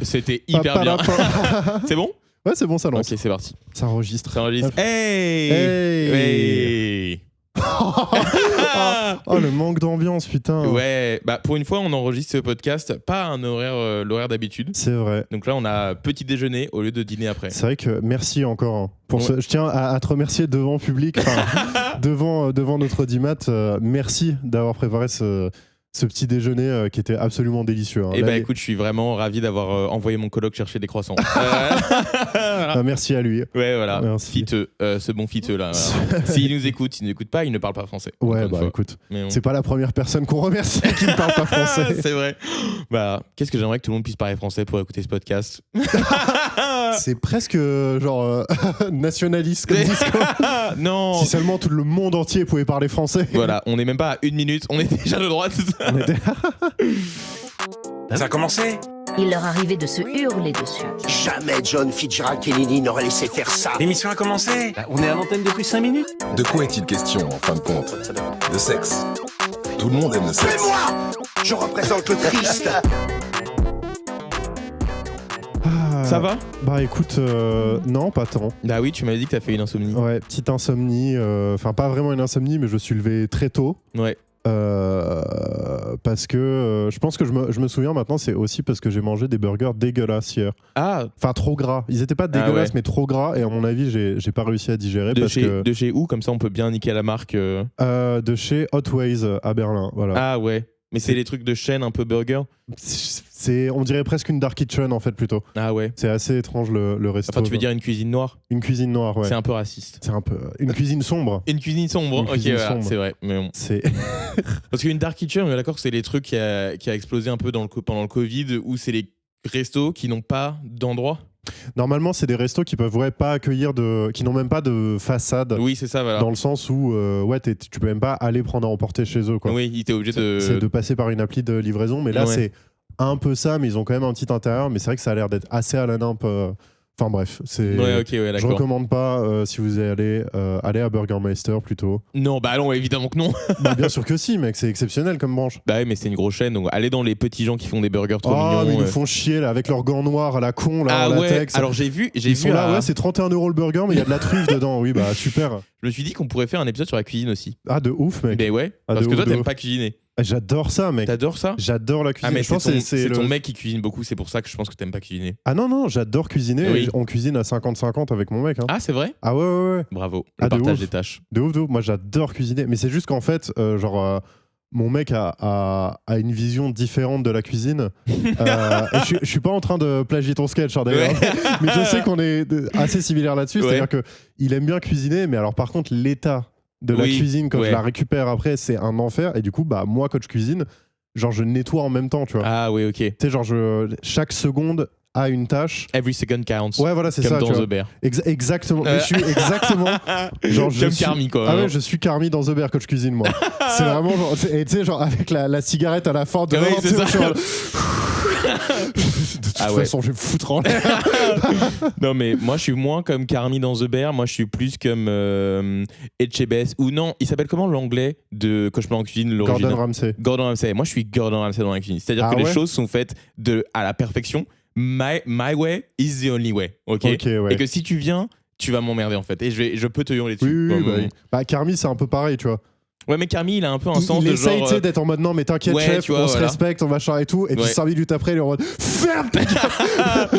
C'était hyper bien. C'est bon? Ouais, c'est bon, ça lance. Ok, c'est parti. Ça enregistre. Ça enregistre. Hey, Hey. Oh, le manque d'ambiance, putain. Ouais, bah pour une fois, on enregistre ce podcast pas à un horaire, l'horaire d'habitude. C'est vrai. Donc là, on a petit déjeuner au lieu de dîner après. C'est vrai que merci encore. Pour Ouais. je tiens à te remercier devant public, devant notre audimat. Merci d'avoir préparé ce petit déjeuner qui était absolument délicieux. Et bah écoute, je suis vraiment ravi d'avoir envoyé mon coloc chercher des croissants. Voilà. Merci à lui. Ouais, voilà. Merci. Fiteux, ce bon fiteux là. Voilà. S'il nous écoute pas, il ne parle pas français. Ouais, Encore bah une fois. écoute, Mais on- c'est pas la première personne qu'on remercie qui ne parle pas français. C'est vrai. Bah, qu'est-ce que j'aimerais que tout le monde puisse parler français pour écouter ce podcast. C'est presque genre nationaliste comme discours. Non. Si seulement tout le monde entier pouvait parler français. Voilà, on n'est même pas à 1 minute, on est déjà de droite. On était- Ça a commencé? Il leur arrivait de se hurler dessus. Jamais John Fitzgerald Kennedy n'aurait laissé faire ça. L'émission a commencé? On est à l'antenne depuis 5 minutes. De quoi est-il question, en fin de compte? De sexe. Tout le monde aime le Mais sexe. moi, je représente le Christ. Ah, Ça va? Bah écoute, non, pas tant. Bah oui, tu m'avais dit que t'as fait une insomnie. Ouais, petite insomnie. Enfin, pas vraiment une insomnie, mais je suis levé très tôt. Ouais. Parce que je pense que je me souviens maintenant, c'est aussi parce que j'ai mangé des burgers dégueulasses hier. Ah, Enfin, trop gras. Ils étaient pas dégueulasses, ouais. mais trop gras. Et à mon avis, j'ai pas réussi à digérer de parce que chez où? Comme ça, on peut bien niquer la marque. de chez Hot Ways à Berlin. Voilà. Ah ouais. Mais c'est les trucs de chaîne un peu burger? On dirait presque une dark kitchen en fait plutôt. Ah ouais. C'est assez étrange le resto. Enfin, tu veux dire une cuisine noire? Une cuisine noire, ouais. C'est un peu raciste. C'est un peu une cuisine sombre. Une cuisine sombre, Une ok, cuisine voilà, sombre. c'est vrai. Mais bon. C'est Parce qu'une dark kitchen, on est d'accord que c'est les trucs qui a explosé un peu pendant le Covid, où c'est les restos qui n'ont pas d'endroit. normalement c'est des restos qui peuvent pas accueillir qui n'ont même pas de façade. Oui, c'est ça, voilà. Dans le sens où tu peux même pas aller prendre à emporter chez eux quoi. Oui, il était obligé de. C'est de passer par une appli de livraison, mais là Ouais. c'est un peu ça, mais ils ont quand même un petit intérieur. Mais c'est vrai que ça a l'air d'être assez à la nimpe. Enfin bref, c'est. Ouais, ok, ouais, Je d'accord. recommande pas si vous allez aller à Burgermeister plutôt. Non, bah non, évidemment que non. Bah, bien sûr que si, mec, c'est exceptionnel comme branche. Bah ouais, mais c'est une grosse chaîne, donc allez dans les petits gens qui font des burgers trop Oh, mais ils mignons. nous font chier là avec leurs gants noirs à la con là Ah en ouais, latex. alors j'ai vu Ils sont là, ouais, c'est 31 € le burger, mais il y a de la truffe dedans. Oui, bah super. je me suis dit qu'on pourrait faire un épisode sur la cuisine aussi. Ah, de ouf, mec. Mais ouais, Ah, parce de que ouf, toi de t'aimes ouf. pas cuisiner. J'adore ça, mec. T'adores ça? J'adore la cuisine. Ah mais Je pense que c'est le- ton mec qui cuisine beaucoup, c'est pour ça que je pense que t'aimes pas cuisiner. Ah non, j'adore cuisiner. Oui. On cuisine à 50-50 avec mon mec. Hein. Ah c'est vrai? Ah ouais. Bravo, Ah, le de partage ouf. des tâches. De ouf. Moi, j'adore cuisiner. Mais c'est juste qu'en fait, mon mec a une vision différente de la cuisine. Et je suis pas en train de plagier ton sketch, hein, d'ailleurs. Ouais. Mais je sais qu'on est assez similaires là-dessus. Ouais. C'est-à-dire qu'il aime bien cuisiner, mais alors par contre, l'état de la Oui, cuisine, quand ouais. je la récupère après, c'est un enfer. Et du coup, bah, moi, quand je cuisine, genre, je nettoie en même temps, tu vois. Ah oui, ok. Tu sais, genre, chaque seconde a une tâche. Every second counts. Ouais, voilà, c'est Comme ça. dans tu vois. The Bear. Exactement. Mais je suis exactement. Genre, je Comme suis- Carmi quoi. Ah ouais, je suis Carmi dans The Bear quand je cuisine, moi. C'est vraiment genre. Et tu sais, genre, avec la cigarette à la fin de. Oui, c'est ça. De toute Ah ouais. façon, je vais me foutre en l'air. Non mais moi je suis moins comme Carmi dans The Bear, moi je suis plus comme Etchebest ou non, il s'appelle comment l'anglais de Cauchemar en cuisine l'original? Gordon Ramsay. Moi je suis Gordon Ramsay dans la cuisine. C'est-à-dire Ah que les ouais choses sont faites à la perfection. My way is the only way. Ok. Ok, ouais. Et que si tu viens, tu vas m'emmerder en fait. Et je peux te hurler Oui, dessus. oui, Bon, bah, oui. Bah, Carmi, c'est un peu pareil, tu vois. Ouais mais Carmi il a un peu un Il, sens il de essaye, genre. tu sais, d'être en mode non, mais t'inquiète, ouais, chef, tu vois, on se voilà. respecte, on machin et tout. Et puis Ouais. 5 minutes après, il est en mode ferme ta gueule.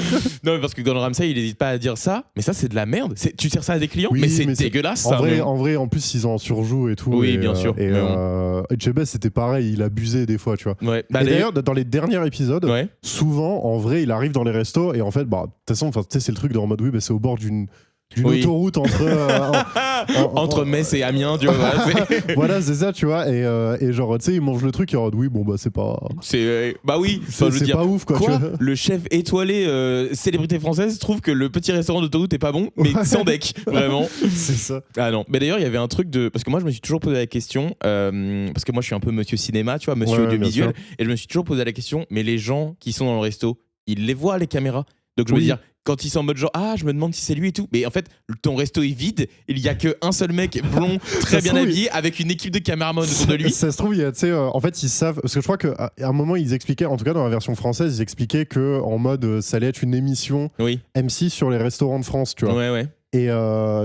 Non mais parce que Gordon Ramsay il hésite pas à dire ça, mais ça c'est de la merde. Tu sers ça à des clients, Oui, mais c'est mais c'est- dégueulasse En ça. vrai, mais- en plus, ils en surjouent et tout. Oui, et, bien sûr, Et mais bon. Etchebest, c'était pareil, il abusait des fois, tu vois. Ouais. Bah, Et d'ailleurs, dans les derniers épisodes, ouais. souvent, en vrai, il arrive dans les restos et en fait, bah, de toute façon, tu sais, c'est le truc de en mode oui, bah, c'est au bord d'une Oui. autoroute entre. Entre Metz et Amiens, tu vois. Voilà, Voilà, c'est ça, tu vois. Et genre, tu sais, il mange le truc et en mode oui, bon, bah, c'est pas. bah oui, enfin, je veux C'est dire, pas ouf, quoi. tu quoi vois. le chef étoilé célébrité française trouve que le petit restaurant d'autoroute est pas bon, mais sans deck, vraiment. C'est ça. Ah non, mais d'ailleurs il y avait un truc de parce que moi je me suis toujours posé la question parce que moi je suis un peu monsieur cinéma, tu vois, monsieur Ouais, audiovisuel, bien et je me suis toujours posé la question, mais les gens qui sont dans le resto, ils les voient les caméras. Donc je me Oui. dis, quand ils sont en mode genre je me demande si c'est lui et tout, mais en fait ton resto est vide, il y a qu'un seul mec blond très bien habillé avec une équipe de caméramans autour de lui. Ça se trouve, tu sais, en fait ils savent, parce que je crois qu'à un moment ils expliquaient, en tout cas dans la version française, ils expliquaient que en mode ça allait être une émission M6 sur les restaurants de France, tu vois. Ouais. Et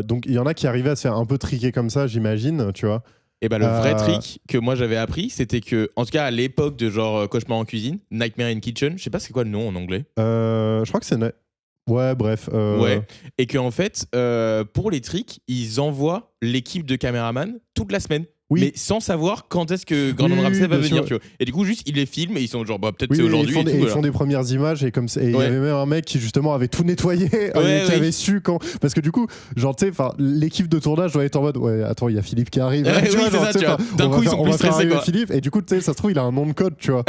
donc il y en a qui arrivaient à se faire un peu triquer comme ça, j'imagine, tu vois. Et bah le vrai trick que moi j'avais appris, c'était que, en tout cas à l'époque de genre Cauchemar en cuisine, Nightmare in Kitchen, je sais pas c'est quoi le nom en anglais. Je crois que c'est... Ouais, bref. Ouais. Et qu'en fait, pour les tricks, ils envoient l'équipe de caméraman toute la semaine. Oui. Mais sans savoir quand est-ce que Gordon Ramsay va venir, tu vois. Et du coup, juste, ils les filment et ils sont genre, peut-être c'est aujourd'hui. Ils font des premières images et comme ça. Et il y avait même un mec qui justement avait tout nettoyé, qui avait su quand. Parce que du coup, genre, tu sais, l'équipe de tournage doit être en mode, ouais, attends, il y a Philippe qui arrive. D'un coup, ils sont plus stressés, quoi. Philippe, et du coup, tu sais, ça se trouve, il a un nom de code, tu vois.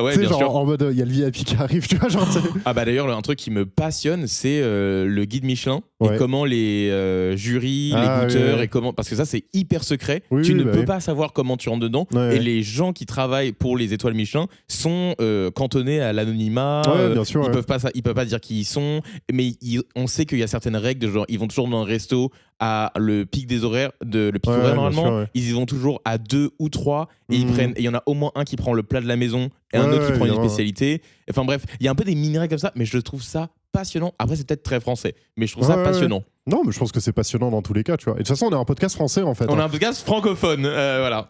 Ouais, bien genre, sûr. En mode, il y a le VIP qui arrive, tu vois. Genre, ah bah d'ailleurs, un truc qui me passionne, c'est le guide Michelin et comment les jurys, les goûteurs et comment. Parce que ça, c'est hyper secret. Tu ne peux pas savoir comment tu rentres dedans et les gens qui travaillent pour les étoiles Michelin sont cantonnés à l'anonymat. Bien sûr, ils peuvent pas dire qui ils sont, mais on sait qu'il y a certaines règles de genre ils vont toujours dans un resto à le pic des horaires horaire normalement, ils y vont toujours à 2 ou 3 et ils prennent, et il y en a au moins un qui prend le plat de la maison et un autre qui prend une spécialité. Enfin bref, il y a un peu des mini règles comme ça, mais je trouve ça passionnant. Après c'est peut-être très français, mais je trouve ça passionnant. Non, mais je pense que c'est passionnant dans tous les cas, tu vois. Et de toute façon, on est un podcast français en fait. On est un podcast francophone, voilà.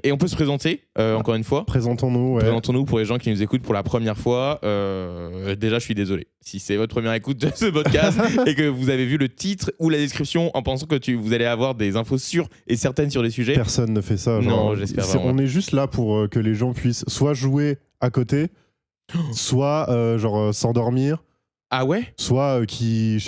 Et on peut se présenter encore une fois. Présentons-nous. Ouais. Présentons-nous pour les gens qui nous écoutent pour la première fois. Déjà, je suis désolé si c'est votre première écoute de ce podcast et que vous avez vu le titre ou la description en pensant que vous allez avoir des infos sûres et certaines sur les sujets. Personne ne fait ça. Non, j'espère vraiment. On est juste là pour que les gens puissent soit jouer à côté, soit s'endormir. Ah ouais? Soit qui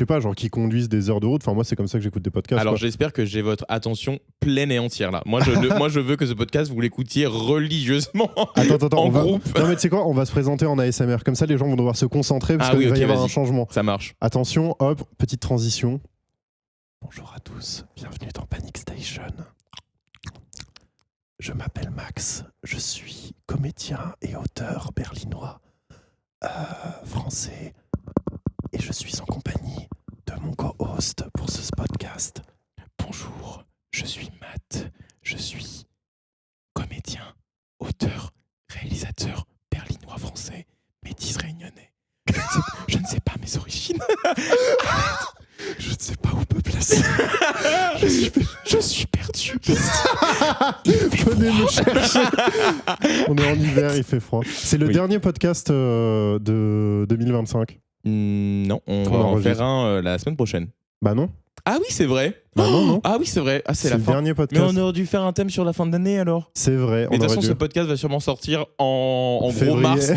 conduisent des heures de route. Enfin, moi, c'est comme ça que j'écoute des podcasts. Alors, j'espère que j'ai votre attention pleine et entière là. Moi, je veux que ce podcast, vous l'écoutiez religieusement. Attends, en groupe. Non, mais tu sais quoi? On va se présenter en ASMR. Comme ça, les gens vont devoir se concentrer parce qu'il va y avoir un changement. Ça marche. Attention, hop, petite transition. Bonjour à tous. Bienvenue dans Panic Station. Je m'appelle Max. Je suis comédien et auteur berlinois, français. Et je suis en compagnie de mon co-host pour ce podcast. Bonjour, je suis Matt. Je suis comédien, auteur, réalisateur berlinois français, métis réunionnais. Je ne sais pas mes origines. Je ne sais pas où me placer. Je suis perdu. Venez me chercher. On est en hiver, il fait froid. C'est le dernier podcast de 2025. Non, on va en faire un la semaine prochaine. Bah non. Ah oui, c'est vrai. Bah non. Ah oui, c'est vrai. Ah, c'est la le fin. Dernier podcast. Mais on aurait dû faire un thème sur la fin de l'année alors. C'est vrai. Mais de toute façon, ce podcast va sûrement sortir en gros mars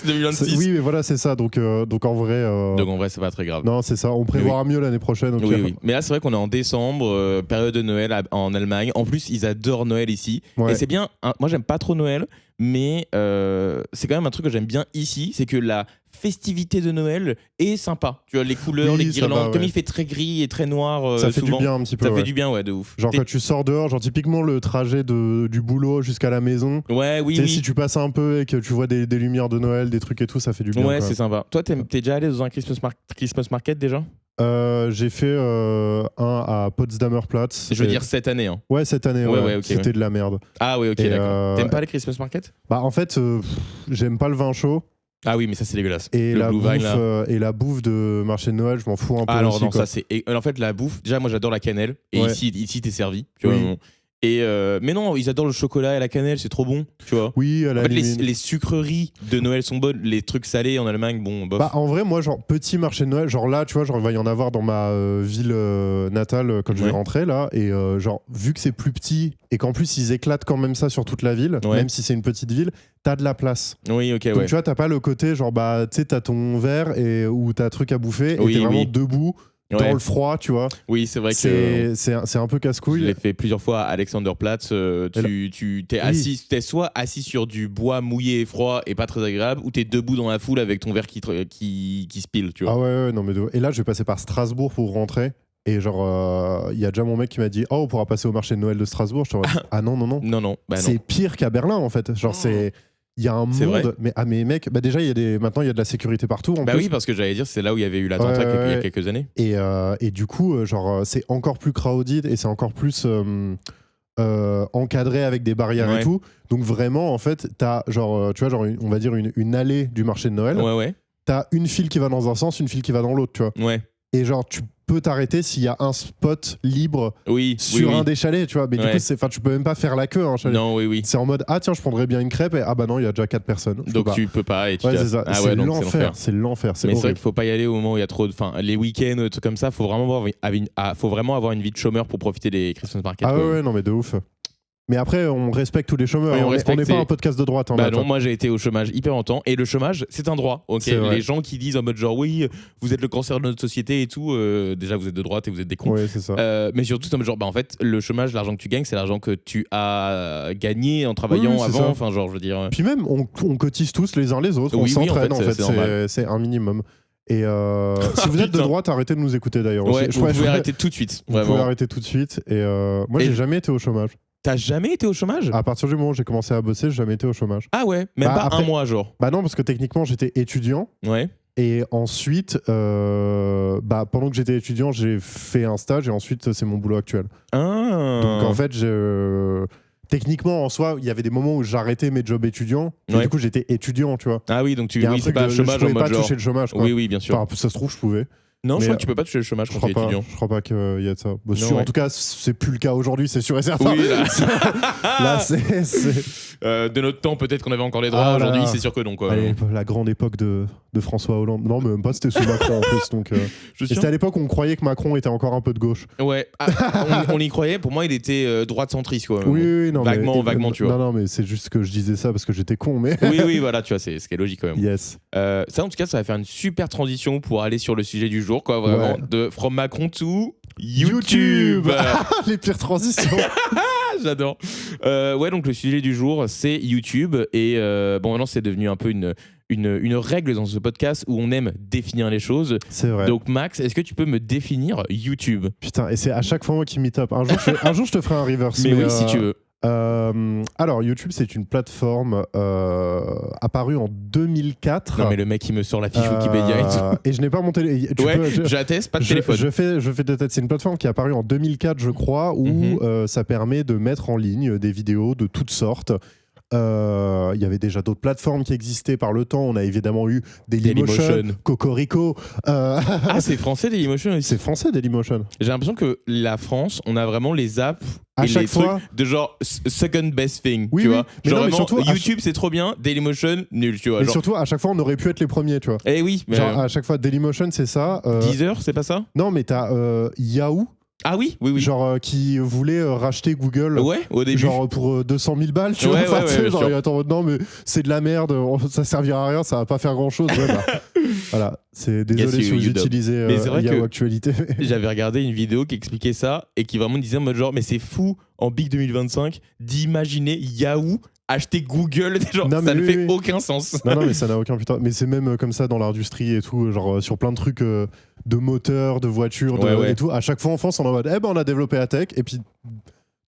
2026. Oui, mais voilà, c'est ça. Donc en vrai. Donc en vrai, c'est pas très grave. Non, c'est ça. On prévoira mieux l'année prochaine. Oui. Mais là, c'est vrai qu'on est en décembre, période de Noël en Allemagne. En plus, ils adorent Noël ici. Et c'est bien. Moi, j'aime pas trop Noël, mais c'est quand même un truc que j'aime bien ici, c'est que la festivité de Noël est sympa. Tu vois, les couleurs, les guirlandes, comme il fait très gris et très noir. Ça fait souvent, du bien un petit peu. Ça fait du bien, ouais, de ouf. Genre quand tu sors dehors, genre typiquement le trajet du boulot jusqu'à la maison. Ouais, oui. Si tu passes un peu et que tu vois des lumières de Noël, des trucs et tout, ça fait du bien. Ouais, c'est sympa. Toi, t'es déjà allé dans un Christmas market déjà? J'ai fait un à Potsdamer Platz. Je veux dire cette année. Hein. Ouais, cette année, okay, c'était de la merde. Ah ouais, ok, d'accord. T'aimes pas les Christmas market? Bah en fait, j'aime pas le vin chaud. Ah oui, mais ça c'est dégueulasse. Et la bouffe de marché de Noël, je m'en fous un peu. Alors aussi, non, quoi. ça c'est. En fait, la bouffe, déjà moi j'adore la cannelle. Et ici t'es servi. Tu vois, et mais non, ils adorent le chocolat et la cannelle, c'est trop bon, tu vois. Oui, à la limite. Les sucreries de Noël sont bonnes, les trucs salés en Allemagne, bon, bof. Bah en vrai, moi, genre petit marché de Noël, genre là, tu vois, genre il va y en avoir dans ma ville natale quand je vais rentrer là, et genre vu que c'est plus petit et qu'en plus ils éclatent quand même ça sur toute la ville, même si c'est une petite ville, t'as de la place. Oui, ok, donc, tu vois, t'as pas le côté genre bah tu sais t'as ton verre ou t'as un truc à bouffer et t'es vraiment debout. Dans le froid, tu vois. Oui, c'est vrai que c'est un peu casse-couille. Je l'ai fait plusieurs fois à Alexanderplatz. T'es soit assis sur du bois mouillé et froid et pas très agréable, ou t'es debout dans la foule avec ton verre qui se pile, tu vois. Ah ouais, non mais et là je vais passer par Strasbourg pour rentrer. Et genre, il y a déjà mon mec qui m'a dit on pourra passer au marché de Noël de Strasbourg. Je te dis, ah non. Non. C'est pire qu'à Berlin en fait. Genre, il y a un C'est monde. vrai. Mais mec, déjà, maintenant, il y a de la sécurité partout. En plus. Oui, parce que j'allais dire, c'est là où il y avait eu l'attentat il y a quelques années. Et du coup, c'est encore plus crowded et c'est encore plus encadré avec des barrières et tout. Donc vraiment, en fait, t'as on va dire une allée du marché de Noël. Ouais. T'as une file qui va dans un sens, une file qui va dans l'autre, tu vois. Ouais. Et tu peux t'arrêter s'il y a un spot libre sur un des chalets, tu vois. Mais du coup, tu peux même pas faire la queue, un chalet. Non, oui. C'est en mode, tiens, je prendrais bien une crêpe, et non, il y a déjà 4 personnes. Donc tu peux pas. Et c'est ça. C'est l'enfer. C'est l'enfer. Mais c'est vrai qu'il faut pas y aller au moment où il y a trop de. Enfin, les week-ends, des trucs comme ça, faut vraiment avoir une vie de chômeur pour profiter des Christmas markets. Non, mais de ouf. Mais après, on respecte tous les chômeurs. Oui, on n'est pas un podcast de droite. Non, moi j'ai été au chômage hyper longtemps. Et le chômage, c'est un droit. Les gens qui disent en mode genre, oui, vous êtes le cancer de notre société et tout, déjà vous êtes de droite et vous êtes des cons. Oui, c'est ça. Mais surtout, c'est en mode genre, en fait, le chômage, l'argent que tu gagnes, c'est l'argent que tu as gagné en travaillant avant. Ça. Enfin, genre, je veux dire. Puis même, on cotise tous les uns les autres. On s'entraîne, en fait. C'est un minimum. Et si vous êtes de droite, arrêtez de nous écouter d'ailleurs. Vous pouvez arrêter tout de suite. Vous pouvez arrêter tout de suite. Et moi, j'ai jamais été au chômage. T'as jamais été au chômage ? À partir du moment où j'ai commencé à bosser, j'ai jamais été au chômage. Ah ouais ? Même pas après, un mois, genre ? Non, parce que techniquement, j'étais étudiant. Ouais. Et ensuite, pendant que j'étais étudiant, j'ai fait un stage et ensuite, c'est mon boulot actuel. Ah. Donc en fait, techniquement, en soi, il y avait des moments où j'arrêtais mes jobs étudiants. Et du coup, j'étais étudiant, tu vois. Ah oui, donc c'est pas chômage en mode genre. Je pouvais pas toucher le chômage, quoi. Oui, bien sûr. Enfin, ça se trouve, je pouvais. Non, je crois que tu peux pas toucher le chômage quand tu es étudiant. Je crois pas qu'il y ait de ça. En tout cas, c'est plus le cas aujourd'hui, c'est sûr et certain. Oui, là, c'est... de notre temps, peut-être qu'on avait encore les droits. Aujourd'hui, c'est sûr que non. Quoi. Allez, la grande époque de François Hollande. Non, mais même pas, c'était sous Macron en plus. Donc, c'était à l'époque où on croyait que Macron était encore un peu de gauche. Ouais, on y croyait. Pour moi, il était droite centriste. Quoi. Oui, non, vaguement, tu vois. Non, mais c'est juste que je disais ça parce que j'étais con. Mais... oui, voilà, tu vois, c'est ce qui est logique quand même. Yes. Ça, en tout cas, ça va faire une super transition pour aller sur le sujet du jour, quoi, vraiment. Ouais. De From Macron to YouTube. Les pires transitions. J'adore. Donc le sujet du jour, c'est YouTube. Et maintenant, c'est devenu un peu une règle dans ce podcast où on aime définir les choses. C'est vrai. Donc Max, est-ce que tu peux me définir YouTube ? Putain, et c'est à chaque fois moi qui meet up. Un jour, je te ferai un reverse. Mais oui, si tu veux. Alors YouTube, c'est une plateforme apparue en 2004. Non mais le mec il me sort la fiche Wikipédia et tout. Et je n'ai pas monté. J'atteste, pas de téléphone. Je fais de tête. C'est une plateforme qui est apparue en 2004, je crois, où ça permet de mettre en ligne des vidéos de toutes sortes. Il y avait déjà d'autres plateformes qui existaient par le temps. On a évidemment eu Dailymotion, Cocorico. Ah, c'est français Dailymotion aussi. C'est français Dailymotion. J'ai l'impression que la France, on a vraiment les apps à et chaque les fois trucs de genre second best thing, oui, tu vois. Mais genre non, mais vraiment, surtout, YouTube c'est trop bien, Dailymotion nul, tu vois. Mais genre... surtout à chaque fois on aurait pu être les premiers, tu vois. Eh oui. Mais genre à chaque fois Dailymotion c'est ça. Deezer c'est pas ça ? Non mais t'as Yahoo. Ah oui. Genre qui voulait racheter Google. Ouais, au début. Genre pour 200 000 balles, tu vois. Genre, attends, non, mais c'est de la merde, ça servira à rien, ça va pas faire grand chose. Voilà, c'est désolé si vous utilisez Yahoo Actualité. J'avais regardé une vidéo qui expliquait ça et qui vraiment disait en mode genre, mais c'est fou en Big 2025 d'imaginer Yahoo acheter Google, genre, ça ne fait aucun sens. Non, mais ça n'a aucun putain. Mais c'est même comme ça dans l'industrie et tout, genre sur plein de trucs de moteurs, de voitures, et tout. À chaque fois en France, on est en mode, on a développé la tech, et puis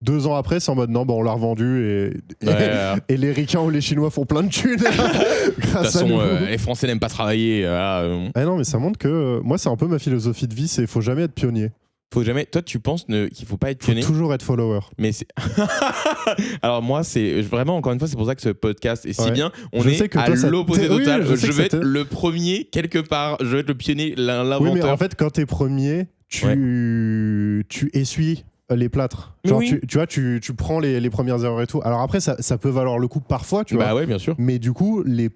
2 ans après, c'est en mode, non, on l'a revendu, et les ricains ou les Chinois font plein de thunes. De toute façon, les Français n'aiment pas travailler. Non, mais ça montre que moi, c'est un peu ma philosophie de vie, c'est faut jamais être pionnier. Faut jamais. Toi, tu penses qu'il faut pas être pionnier ? Faut toujours être follower. Mais c'est. Alors moi, c'est vraiment encore une fois, c'est pour ça que ce podcast est si bien. On est à l'opposé total. Je vais être le premier quelque part. Je vais être le pionnier, l'inventeur. Oui, mais en fait, quand t'es premier, tu essuies les plâtres. Genre, tu vois, tu prends les premières erreurs et tout. Alors après, ça peut valoir le coup parfois, tu vois. Bah ouais, bien sûr. Mais du coup, les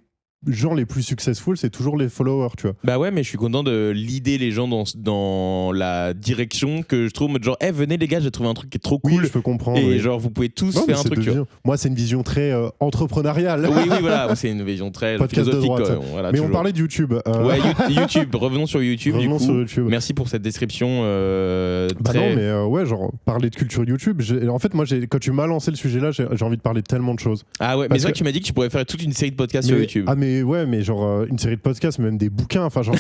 gens les plus successful, c'est toujours les followers, tu vois. Bah ouais, mais je suis content de leader les gens dans la direction que je trouve, genre, venez les gars, j'ai trouvé un truc qui est trop cool. Oui, je peux comprendre. Et genre, vous pouvez tous faire un truc. Moi, c'est une vision très entrepreneuriale. Oui, voilà, c'est une vision très philosophique. Voilà, mais toujours. On parlait de YouTube. Ouais, YouTube. Revenons sur YouTube. Sur YouTube. Merci pour cette description. Non, mais genre, parler de culture YouTube. En fait, moi, quand tu m'as lancé le sujet là, j'ai envie de parler de tellement de choses. Ah ouais, mais c'est vrai que tu m'as dit que tu pourrais faire toute une série de podcasts sur YouTube. Ah, mais mais genre une série de podcasts, même des bouquins. Enfin, genre,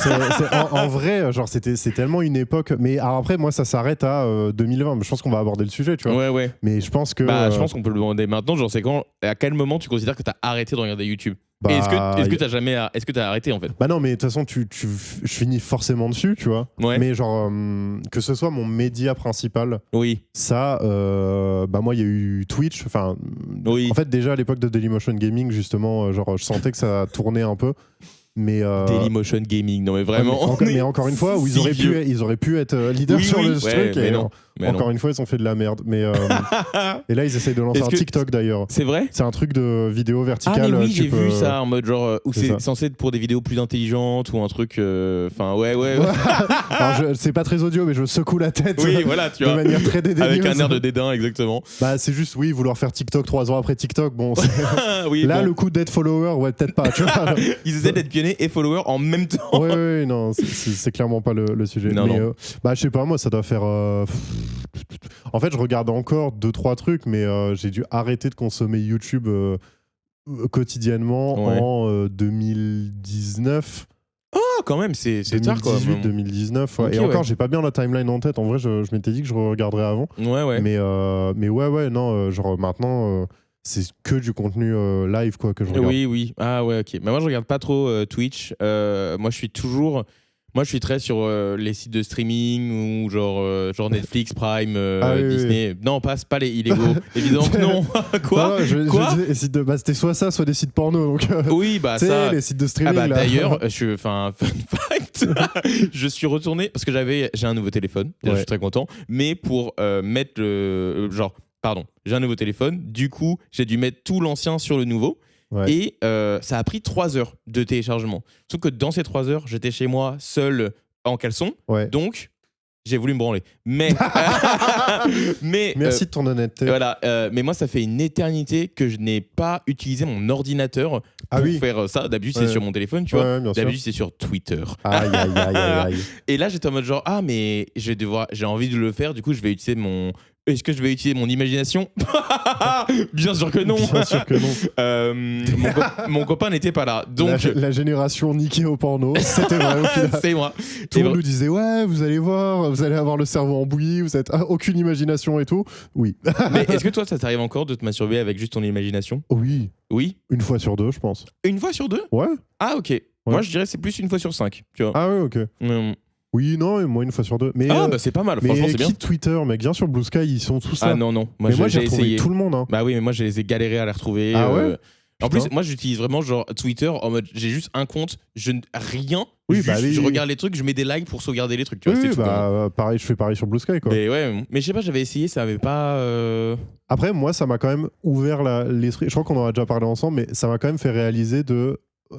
en vrai, genre, c'est tellement une époque. Mais alors après, moi, ça s'arrête à 2020. Je pense qu'on va aborder le sujet, tu vois. Ouais. Mais je pense que. Je pense qu'on peut le demander maintenant. Genre, c'est à quel moment tu considères que t'as arrêté de regarder YouTube? Et est-ce que t'as arrêté en fait? Bah non, mais de toute façon, je finis forcément dessus, tu vois. Ouais. Mais genre, que ce soit mon média principal, oui. Ça, moi, il y a eu Twitch. Enfin, oui. En fait, déjà à l'époque de Dailymotion Gaming, justement, genre, je sentais que ça tournait un peu. Mais Dailymotion Gaming, non mais vraiment. Mais encore une fois, où ils auraient pu être leaders sur le truc. Mais et non. Encore une fois, ils ont fait de la merde. Mais et là, ils essayent de lancer un TikTok d'ailleurs. C'est vrai? C'est un truc de vidéo verticale. Ah mais oui, j'ai vu ça en mode genre où c'est censé être pour des vidéos plus intelligentes ou un truc. Enfin ouais. Alors, c'est pas très audio, mais je secoue la tête. Oui, voilà, tu vois. De manière très dédaigneuse. Avec un air de dédain, exactement. Bah c'est juste vouloir faire TikTok 3 ans après TikTok. Bon. Oui, là, le coup d'être follower, ouais, peut-être pas. Tu vois. Ils essaient d'être pionniers et followers en même temps. Oui, non, c'est clairement pas le sujet. Non. Je sais pas, moi, ça doit faire. En fait, je regarde encore 2-3 trucs, mais j'ai dû arrêter de consommer YouTube quotidiennement en 2019. Ah, quand même, c'est tard quoi. 2018-2019. Ouais. Okay, et encore, j'ai pas bien la timeline en tête. En vrai, je m'étais dit que je regarderais avant. Ouais. Mais non, genre maintenant. C'est que du contenu live quoi que je regarde. Oui. Ah ouais, ok. Mais moi je regarde pas trop Twitch. Moi je suis très sur les sites de streaming ou genre Netflix, Prime, Disney. Oui. Non, pas les illégaux. Évidemment que non. Quoi? Quoi je disais, c'était soit ça, soit des sites porno. Donc, oui, bah ça. Les sites de streaming. D'ailleurs, fun fact, je suis retourné parce que j'ai un nouveau téléphone. Déjà, je suis très content. Mais pour mettre j'ai un nouveau téléphone, du coup, j'ai dû mettre tout l'ancien sur le nouveau. Ouais. Et ça a pris 3 heures de téléchargement. Sauf que dans ces 3 heures, j'étais chez moi seul en caleçon. Ouais. Donc, j'ai voulu me branler. Mais merci de ton honnêteté. Voilà. Mais moi, ça fait une éternité que je n'ai pas utilisé mon ordinateur pour faire ça. D'habitude, c'est sur mon téléphone, tu vois. D'habitude, c'est sur Twitter. Aïe. Et là, j'étais en mode genre, mais j'ai envie de le faire. Du coup, je vais utiliser Est-ce que je vais utiliser mon imagination? Bien sûr que non. Bien sûr que non. Mon copain n'était pas là. Donc la génération niquée au porno, c'était vrai au final. C'est moi. Tout le monde nous disait vous allez voir, vous allez avoir le cerveau en bouillie, vous n'avez aucune imagination et tout. Oui. Mais est-ce que toi, ça t'arrive encore de te masturber avec juste ton imagination? Oui. Oui. 1 fois sur 2, je pense. 1 fois sur 2? Ouais. Ah ok. Ouais. Moi, je dirais c'est plus 1 fois sur 5. Tu vois. Ah oui, ok. Oui, non, moi 1 fois sur 2. Mais, c'est pas mal, franchement, c'est bien. Mais Twitter, mec, bien sur Blue Sky, ils sont tous là. Ah non. Moi j'ai retrouvé tout le monde. Hein. Bah oui, mais moi, je les ai galéré à les retrouver. Ah ouais En plus, moi, j'utilise vraiment genre Twitter en mode j'ai juste un compte, rien. Oui, je regarde les trucs, je mets des likes pour sauvegarder les trucs. Tu vois, c'est tout, pareil, je fais pareil sur Blue Sky, quoi. Mais je sais pas, j'avais essayé, ça avait pas. Après, moi, ça m'a quand même ouvert l'esprit. Je crois qu'on en a déjà parlé ensemble, mais ça m'a quand même fait réaliser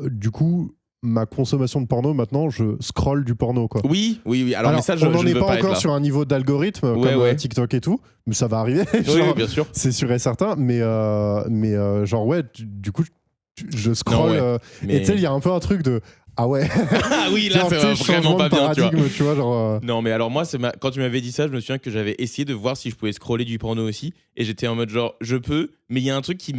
du coup. Ma consommation de porno, maintenant, je scrolle du porno, quoi. Oui. Alors mais ça, on n'en est pas encore sur un niveau d'algorithme comme TikTok et tout, mais ça va arriver. Oui, bien sûr. C'est sûr et certain, mais du coup, je scrolle. Et tu sais, il y a un peu un truc de ah ouais. Ah oui, là c'est vraiment pas bien, tu vois genre Non, mais alors moi quand tu m'avais dit ça, je me souviens que j'avais essayé de voir si je pouvais scroller du porno aussi et j'étais en mode genre je peux, mais il y a un truc j'ai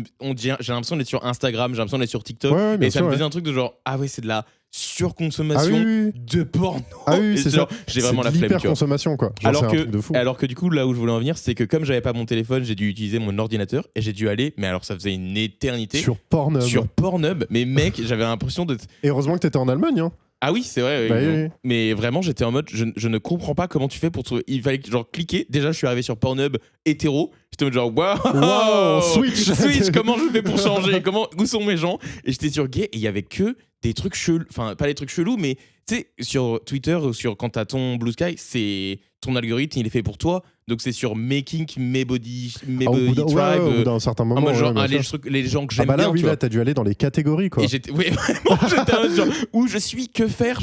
l'impression d'être sur Instagram, j'ai l'impression d'être sur TikTok et ça me faisait un truc de genre c'est de la surconsommation de porno. Ah oui, c'est genre, j'ai vraiment la flemme. Hyper consommation quoi. Genre, alors c'est un truc de fou. Alors que du coup là où je voulais en venir, c'est que comme j'avais pas mon téléphone, j'ai dû utiliser mon ordinateur et j'ai dû aller, mais alors ça faisait une éternité sur Pornhub. Mais mec, j'avais l'impression de. Et heureusement que t'étais en Allemagne, hein. Ah oui, c'est vrai. Oui. Mais vraiment, j'étais en mode, je ne comprends pas comment tu fais pour trouver. Il fallait genre cliquer. Déjà, je suis arrivé sur Pornhub hétéro. J'étais en mode genre, wow, switch. Comment je fais pour changer? Où sont mes gens? Et j'étais sur gay et il y avait que des trucs chelous. Enfin, pas des trucs chelous, mais tu sais, sur Twitter ou quand t'as ton Blue Sky, c'est ton algorithme, il est fait pour toi. Donc c'est sur Making My Body Tribe. Au bout d'un certain moment. Genre, les gens que j'aime bien. Oui, là, t'as dû aller dans les catégories, quoi. Et j'étais vraiment, genre, où je suis, que faire,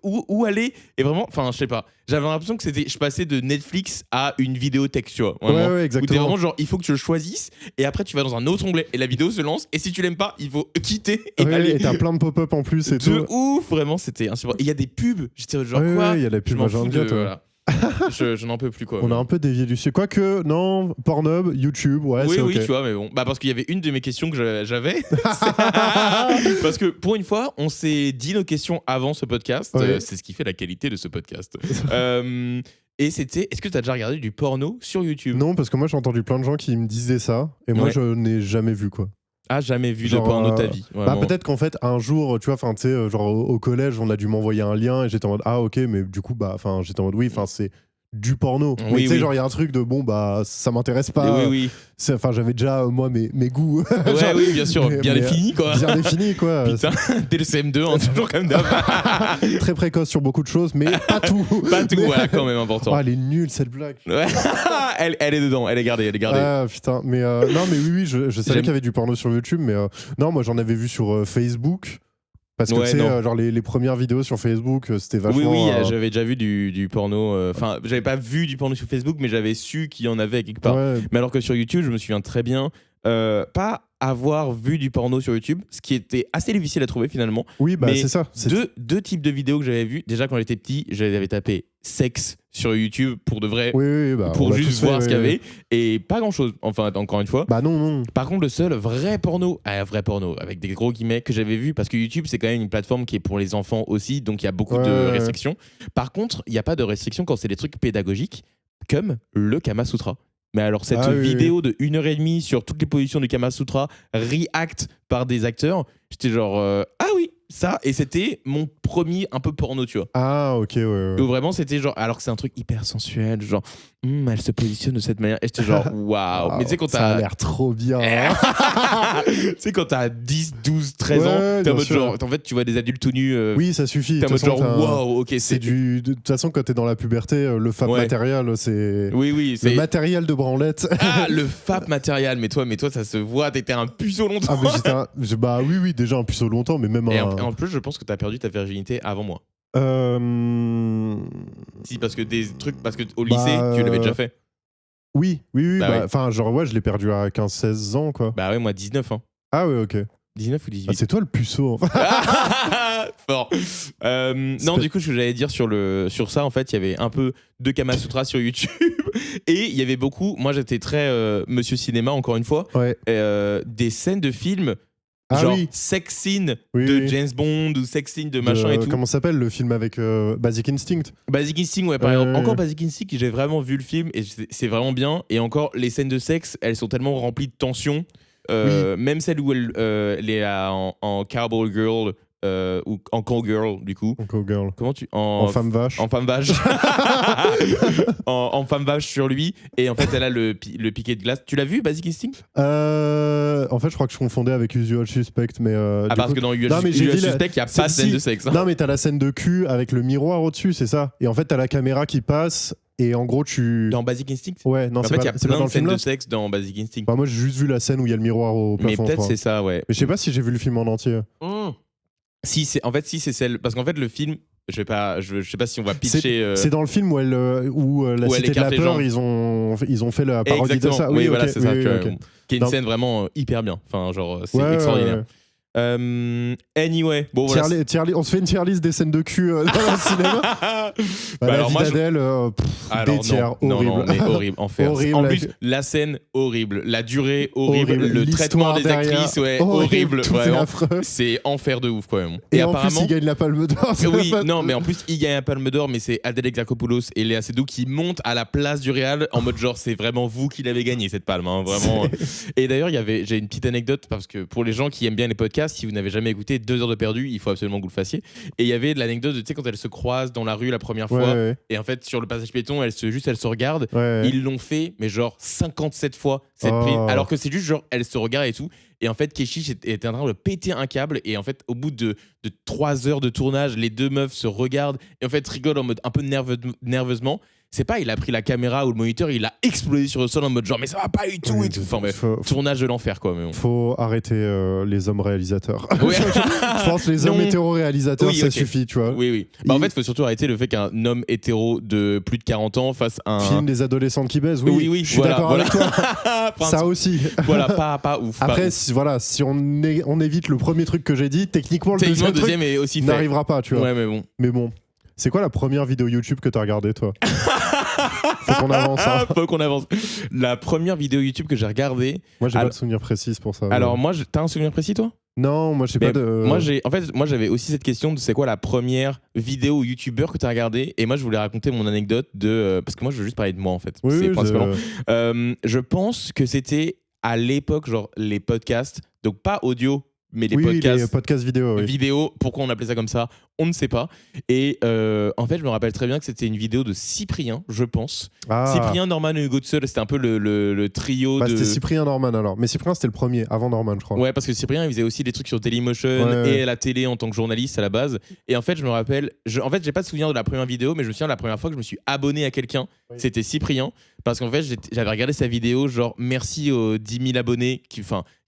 où aller. Et vraiment, enfin, je sais pas. J'avais l'impression que je passais de Netflix à une vidéothèque, tu vois. Vraiment, ouais, exactement. Où t'es vraiment genre, il faut que tu le choisisses. Et après, tu vas dans un autre onglet et la vidéo se lance. Et si tu l'aimes pas, il faut quitter et aller. Et t'as plein de pop-up en plus et tout. De ouf, vraiment, c'était insupportable. Il y a des pubs. J'étais genre quoi? Il y a la pub, voilà. Je n'en peux plus quoi. On a un peu dévié du sujet. Quoique, non, Pornhub, YouTube, ouais, oui, c'est oui, ok. tu vois, mais bon. Bah, parce qu'il y avait une de mes questions que j'avais. Parce que pour une fois, on s'est dit nos questions avant ce podcast. Ouais. C'est ce qui fait la qualité de ce podcast. Et c'était, est-ce que tu as déjà regardé du porno sur YouTube? Non, parce que moi j'ai entendu plein de gens qui me disaient ça, et moi Ouais. je n'ai jamais vu quoi. Ah, jamais vu Genre, de porno de ta vie. Bah, Vraiment. peut-être qu'en fait un jour, tu vois, enfin tu sais, genre au collège, on a dû m'envoyer un lien et j'étais en mode ah ok, mais du coup bah, enfin j'étais en mode oui, enfin c'est du porno. Oui, mais tu sais, oui. genre il y a un truc de bon bah ça m'intéresse pas. Oui, oui. Enfin j'avais déjà moi mes goûts. Ouais, Genre, oui, bien sûr, mais- bien mais, défini quoi. bien défini quoi. Putain, dès le CM2, hein, toujours comme d'hab. Très précoce sur beaucoup de choses, mais pas tout. Pas tout, Mais- voilà, quand même important. Ah, elle est nulle cette blague. Ouais. elle est dedans, elle est gardée. Ah putain, mais non, mais oui, je savais J'aime- qu'il y avait du porno sur YouTube, mais non, moi j'en avais vu sur Facebook. Parce que Ouais, tu sais, non. genre les premières vidéos sur Facebook, c'était Oui, vachement. oui, j'avais déjà vu du porno. Enfin, j'avais pas vu du porno sur Facebook, mais j'avais su qu'il y en avait quelque part. ouais. Mais alors que sur YouTube, je me souviens très bien, pas avoir vu du porno sur YouTube, ce qui était assez difficile à trouver finalement. Oui, bah mais c'est ça. Deux types de vidéos que j'avais vues. Déjà, quand j'étais petit, j'avais tapé sexe sur YouTube pour de vrai, Oui, oui, bah, on pour l'a juste tous voir fait, ce qu'il y oui. avait. Et pas grand chose, enfin, encore une fois. Bah non, non. Par contre, le seul vrai porno, avec des gros guillemets, que j'avais vu, parce que YouTube, c'est quand même une plateforme qui est pour les enfants aussi, donc il y a beaucoup de Ouais. restrictions. Par contre, il n'y a pas de restrictions quand c'est des trucs pédagogiques, comme le Kama Sutra. Mais alors, cette Ah oui, vidéo de 1h30 sur toutes les positions du Kama Sutra, react par des acteurs, j'étais genre, ah oui, ça, et c'était mon premier un peu porno, tu vois. Ah, ok, ouais. Où vraiment, c'était genre, alors que c'est un truc hyper sensuel, genre, elle se positionne de cette manière, et j'étais genre, waouh. Mais tu sais, quand ça a t'as. l'air trop bien. Tu sais, quand t'as 10, 12, 13 Ouais, ans, t'es bien en mode sûr. genre, en fait, tu vois des adultes tout nus. Oui, ça suffit. T'es en De mode toute façon, genre, waouh, ok, C'est du. De toute façon, quand t'es dans la puberté, le fab Ouais. matériel, c'est. Oui, oui, Le c'est. matériel de branlette. Ah, le fap matériel, mais toi, ça se voit, t'étais un puceau longtemps. Ah, mais bah oui, déjà un puceau longtemps, mais même Et un. en plus, je pense que t'as perdu ta virginité avant moi. Si, parce que parce que au lycée, tu l'avais déjà fait. Oui. Bah ouais. Enfin, genre, ouais, je l'ai perdu à 15-16 ans, quoi. Bah ouais, moi 19, hein. Ah, ouais, ok. 19 ou 18. Ah, c'est toi le puceau, en fait. Fort. Non, du coup, ce que j'allais dire sur ça, en fait, il y avait un peu de Kama Sutra sur YouTube et il y avait beaucoup. Moi, j'étais très Monsieur Cinéma, encore une fois, Ouais. des scènes de films. Ah genre oui. sex scene Oui, de oui. James Bond ou sex scene de machin et tout. Comment s'appelle le film avec Basic Instinct? Basic Instinct, ouais, par Ouais. exemple. Encore Basic Instinct, j'ai vraiment vu le film et c'est vraiment bien. Et encore, les scènes de sexe, elles sont tellement remplies de tension. Même celle où elle est en Cowboy Girl ou en Call Girl, du coup. Encore girl. Comment tu. En femme vache. En femme vache. en femme vache sur lui. Et en fait, elle a le piquet de glace. Tu l'as vu, Basic Instinct? En fait, je crois que je confondais avec Usual Suspect, mais. Parce que dans Non, mais j'ai Usual dit la- Suspect, il n'y a c'est- pas de scène si. de sexe. hein. Non, mais t'as la scène de cul avec le miroir au-dessus, c'est ça. Et en fait, t'as la caméra qui passe, et en gros, tu. Dans Basic Instinct? Ouais, non, En c'est fait, il y pas, a c'est pas plein dans de le film scènes là. de sexe dans Basic Instinct. Bah, moi, j'ai juste vu la scène où il y a le miroir au Mais plafond. peut-être je crois. c'est ça, ouais. Mais je sais pas si j'ai vu le film en entier. Si c'est celle parce qu'en fait le film je sais pas si on va pitcher C'est dans le film où la où elle Cité de écarte la les peur, gens. ils ont fait la parodie exactement. de ça. Oui, ok, voilà, c'est ça oui, tu vois, ok. qui est une Non. scène vraiment hyper bien, enfin genre c'est Ouais, extraordinaire. ouais. Anyway, bon voilà. On se fait une tier list des scènes de cul dans le cinéma. Bah, La alors vie moi, d'Adèle, des tiers, non, horrible. non, mais horrible, enfer. Horrible, En la- plus, la scène horrible, la durée horrible, Horrible. le traitement des L'histoire derrière, actrices, ouais, horrible, tout est vraiment. affreux. C'est enfer de ouf, quand même. Et en plus, il gagne la Palme d'Or. c'est Oui, pas- non, mais en plus, il gagne un Palme d'Or, mais c'est Adèle Exarchopoulos et Léa Seydoux qui montent à la place du Réal en mode genre, c'est vraiment vous qui l'avez gagné cette palme, hein, vraiment. Et d'ailleurs, j'ai une petite anecdote parce que pour les gens qui aiment bien les podcasts, si vous n'avez jamais écouté 2 heures de perdu, il faut absolument que vous le fassiez. Et il y avait de l'anecdote de, tu sais, quand elles se croisent dans la rue la première fois, Ouais. et en fait, sur le passage piéton, elles se regardent. Ouais. Ils l'ont fait, mais genre 57 fois cette Oh. prise. Alors que c'est juste genre, elles se regardent et tout. Et en fait, Keshish était en train de péter un câble. Et en fait, au bout de 3 heures de tournage, les deux meufs se regardent et en fait rigolent en mode un peu nerveusement. C'est pas, il a pris la caméra ou le moniteur, il a explosé sur le sol en mode genre, mais ça va pas du tout Oui, et tout. Enfin bref, faut- tournage de l'enfer quoi. Mais bon. Faut arrêter les hommes réalisateurs. Ouais. Je pense que les hommes Non. hétéro-réalisateurs, Oui, ça ok. suffit, tu vois. Oui, oui. Bah, en fait, il faut surtout arrêter le fait qu'un homme hétéro de plus de 40 ans fasse un. Film des adolescentes qui baisent, oui. Oui, Je suis voilà, d'accord voilà. avec toi. Ça aussi. Voilà, pas ouf. pas Après, ouf. si on évite le premier truc que j'ai dit, techniquement, le Techniquement, deuxième le deuxième est aussi truc fait. n'arrivera pas, tu vois. Ouais, mais bon. Mais bon. C'est quoi la première vidéo YouTube que t'as regardée, toi? Faut qu'on avance. Hein. Faut qu'on avance. La première vidéo YouTube que j'ai regardée. Moi, j'ai pas de souvenir précis pour ça. Alors, moi, t'as un souvenir précis, toi? Non, moi, je sais pas de. Moi, j'avais aussi cette question de c'est quoi la première vidéo YouTubeur que t'as regardée. Et moi, je voulais raconter mon anecdote de. Parce que moi, je veux juste parler de moi, en fait. Oui, c'est oui, principalement. Je pense que c'était à l'époque, genre, les podcasts. Donc, pas audio, mais les podcasts. Les podcasts vidéo. Oui. Vidéo, pourquoi on appelait ça comme ça, on ne sait pas. Et en fait, je me rappelle très bien que c'était une vidéo de Cyprien, je pense. Cyprien, Norman et Hugo Tseul, c'était un peu le trio de. C'était Cyprien Norman alors. Mais Cyprien, c'était le premier, avant Norman, je crois. Ouais, parce que Cyprien, il faisait aussi des trucs sur Dailymotion et à la télé en tant que journaliste à la base. Et en fait, je me rappelle. En fait, j'ai pas de souvenir de la première vidéo, mais je me souviens de la première fois que je me suis abonné à quelqu'un. Oui. C'était Cyprien. Parce qu'en fait, j'avais regardé sa vidéo, genre merci aux 10 000 abonnés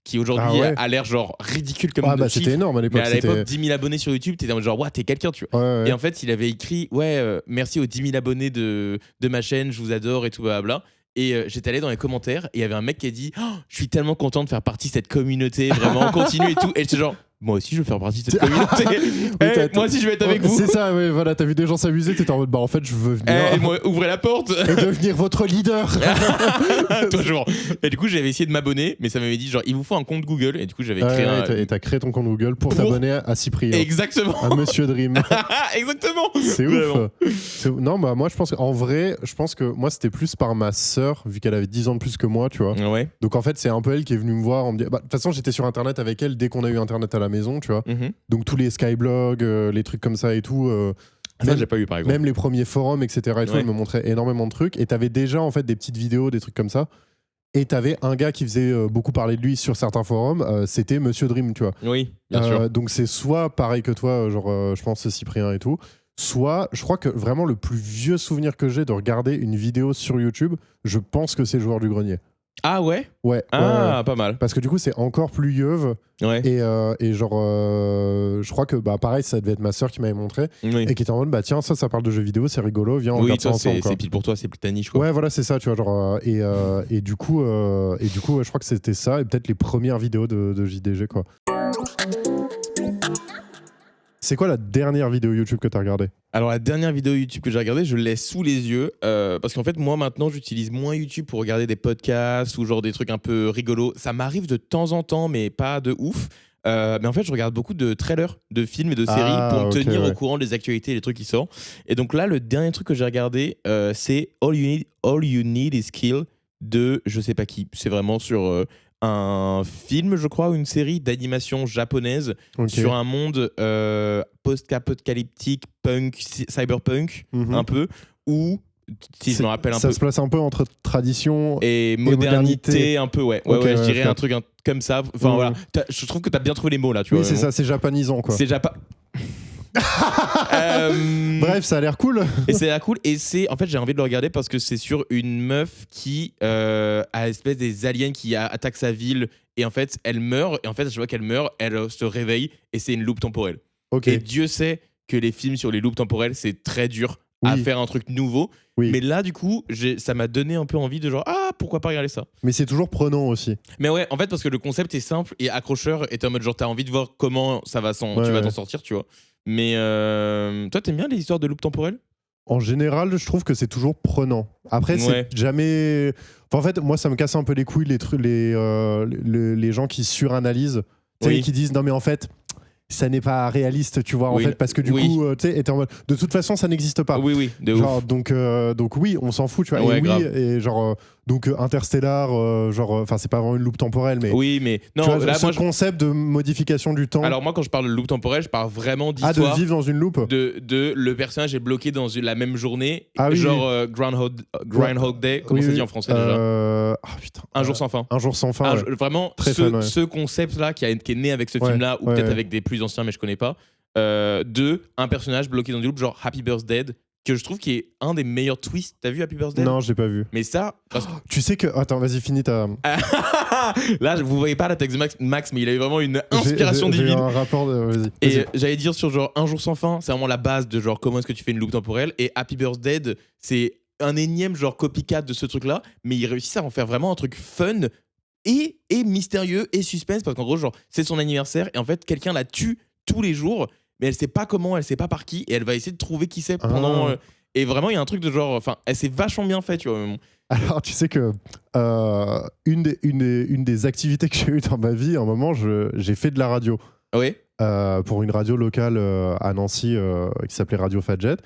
qui aujourd'hui a l'air genre ridicule comme chiffre. C'était énorme à l'époque. Mais à l'époque, 10 000 abonnés sur YouTube, t'étais en mode genre, ouais, t'es quelqu'un, tu vois. Et en fait, il avait écrit, merci aux 10 000 abonnés de ma chaîne, je vous adore et tout, blablabla. Et j'étais allé dans les commentaires et il y avait un mec qui a dit, je suis tellement content de faire partie de cette communauté, vraiment, continue et tout. Et j'étais genre, moi aussi, je veux faire partie de cette communauté. Moi aussi, je vais être avec vous. C'est ça, oui, voilà, t'as vu des gens s'amuser, t'étais en mode, en fait, je veux venir. Moi, ouvrez la porte. Et devenir votre leader. Toujours. Et du coup, j'avais essayé de m'abonner, mais ça m'avait dit, genre, il vous faut un compte Google. Et du coup, j'avais créé Et t'as créé ton compte Google pour t'abonner à Cyprien. Exactement. À Monsieur Dream. Exactement. C'est ouf. Non, bah, moi, je pense qu'en vrai, moi, c'était plus par ma sœur, vu qu'elle avait 10 ans de plus que moi, tu vois. Ouais. Donc, en fait, c'est un peu elle qui est venue me voir. De toute façon, j'étais sur Internet avec elle dès qu'on a eu Internet à la maison, tu vois. Donc tous les skyblogs, les trucs comme ça et tout. Ça, j'ai pas eu, par exemple. Même les premiers forums, etc. Et tout, elle me montrait énormément de trucs. Et t'avais déjà en fait des petites vidéos, des trucs comme ça. Et t'avais un gars qui faisait beaucoup parler de lui sur certains forums. C'était Monsieur Dream, tu vois. Oui, bien sûr. Donc c'est soit pareil que toi, genre je pense Cyprien et tout. Soit, je crois que vraiment le plus vieux souvenir que j'ai de regarder une vidéo sur YouTube, je pense que c'est Joueur du Grenier. Ah ouais? Ouais. Pas mal. Parce que du coup, c'est encore plus yeuve. Ouais. Et genre, je crois que pareil, ça devait être ma sœur qui m'avait montré. Oui. Et qui était en mode, tiens, ça parle de jeux vidéo, c'est rigolo, viens, on regarde ça ensemble. C'est pile pour toi, c'est plus ta niche, quoi. Ouais, voilà, c'est ça, tu vois. Genre, et du coup, je crois que c'était ça, et peut-être les premières vidéos de JDG, quoi. C'est quoi la dernière vidéo YouTube que t'as regardée? Alors la dernière vidéo YouTube que j'ai regardée, je l'ai sous les yeux parce qu'en fait moi maintenant j'utilise moins YouTube pour regarder des podcasts ou genre des trucs un peu rigolos. Ça m'arrive de temps en temps mais pas de ouf. Mais en fait je regarde beaucoup de trailers de films et de séries pour me tenir au courant des actualités et des trucs qui sortent. Et donc là le dernier truc que j'ai regardé c'est All You Need Is Kill de je sais pas qui. C'est vraiment sur un film, je crois, ou une série d'animation japonaise sur un monde post-apocalyptique, punk, cyberpunk, un peu, où, si je me rappelle un peu... Ça se place un peu entre tradition et modernité, un peu, ouais. Je dirais un truc comme ça. Enfin, voilà. Je trouve que tu as bien trouvé les mots, là, tu vois. Oui, c'est ça, c'est japonisant, quoi. C'est Bref, ça a l'air cool. Et c'est l'air cool. Et en fait, j'ai envie de le regarder parce que c'est sur une meuf qui a l'espèce des aliens qui attaquent sa ville. Et en fait, elle meurt. Et en fait, à chaque fois qu'elle meurt, elle se réveille. Et c'est une loupe temporelle. Et Dieu sait que les films sur les loupes temporelles, c'est très dur à faire un truc nouveau. Mais là, du coup, ça m'a donné un peu envie de genre, pourquoi pas regarder ça? Mais c'est toujours prenant aussi. Mais ouais, en fait, parce que le concept est simple et accrocheur. Et t'es en mode genre, t'as envie de voir comment ça va tu vas t'en sortir, tu vois. Mais toi, t'aimes bien les histoires de loupes temporelles? En général, je trouve que c'est toujours prenant. Après, c'est jamais... Enfin, en fait, moi, ça me casse un peu les couilles, les gens qui suranalysent, qui disent, non mais en fait... ça n'est pas réaliste, tu vois, en fait, parce que du coup, tu sais, était en mode, de toute façon, ça n'existe pas. Genre, donc oui, on s'en fout, tu vois. Et genre, donc Interstellar, enfin, c'est pas vraiment une loupe temporelle, mais. Oui, mais non, tu vois, là, ce concept de modification du temps. Alors moi, quand je parle de loupe temporelle, je parle vraiment d'histoire. De vivre dans une loupe. De le personnage est bloqué dans la même journée, genre Groundhog Day. Comment ça dit en français déjà? Putain. Un jour sans fin. Un jour sans fin. Vraiment, ce concept-là qui est né avec ce film-là, ou peut-être avec des plus ancien mais je connais pas, de un personnage bloqué dans une loupe genre Happy Birthday, que je trouve qui est un des meilleurs twists. T'as vu Happy Birthday? Non, j'ai pas vu. Mais ça... tu sais que... Attends, vas-y, finis ta... Là, vous voyez pas la texte de Max, mais il avait vraiment une inspiration divine. J'ai un rapport de... Vas-y. Et j'allais dire sur genre Un jour sans fin, c'est vraiment la base de genre comment est-ce que tu fais une loupe temporelle. Et Happy Birthday, c'est un énième genre copycat de ce truc-là, mais il réussit à en faire vraiment un truc fun et mystérieux et suspense, parce qu'en gros, genre, c'est son anniversaire et en fait, quelqu'un la tue tous les jours, mais elle sait pas comment, elle sait pas par qui, et elle va essayer de trouver qui c'est pendant. Et vraiment, il y a un truc de genre, enfin, elle s'est vachement bien faite, tu vois. Alors, tu sais que une des activités que j'ai eues dans ma vie, à un moment, j'ai fait de la radio. Oui. Pour une radio locale à Nancy qui s'appelait Radio Fadjet.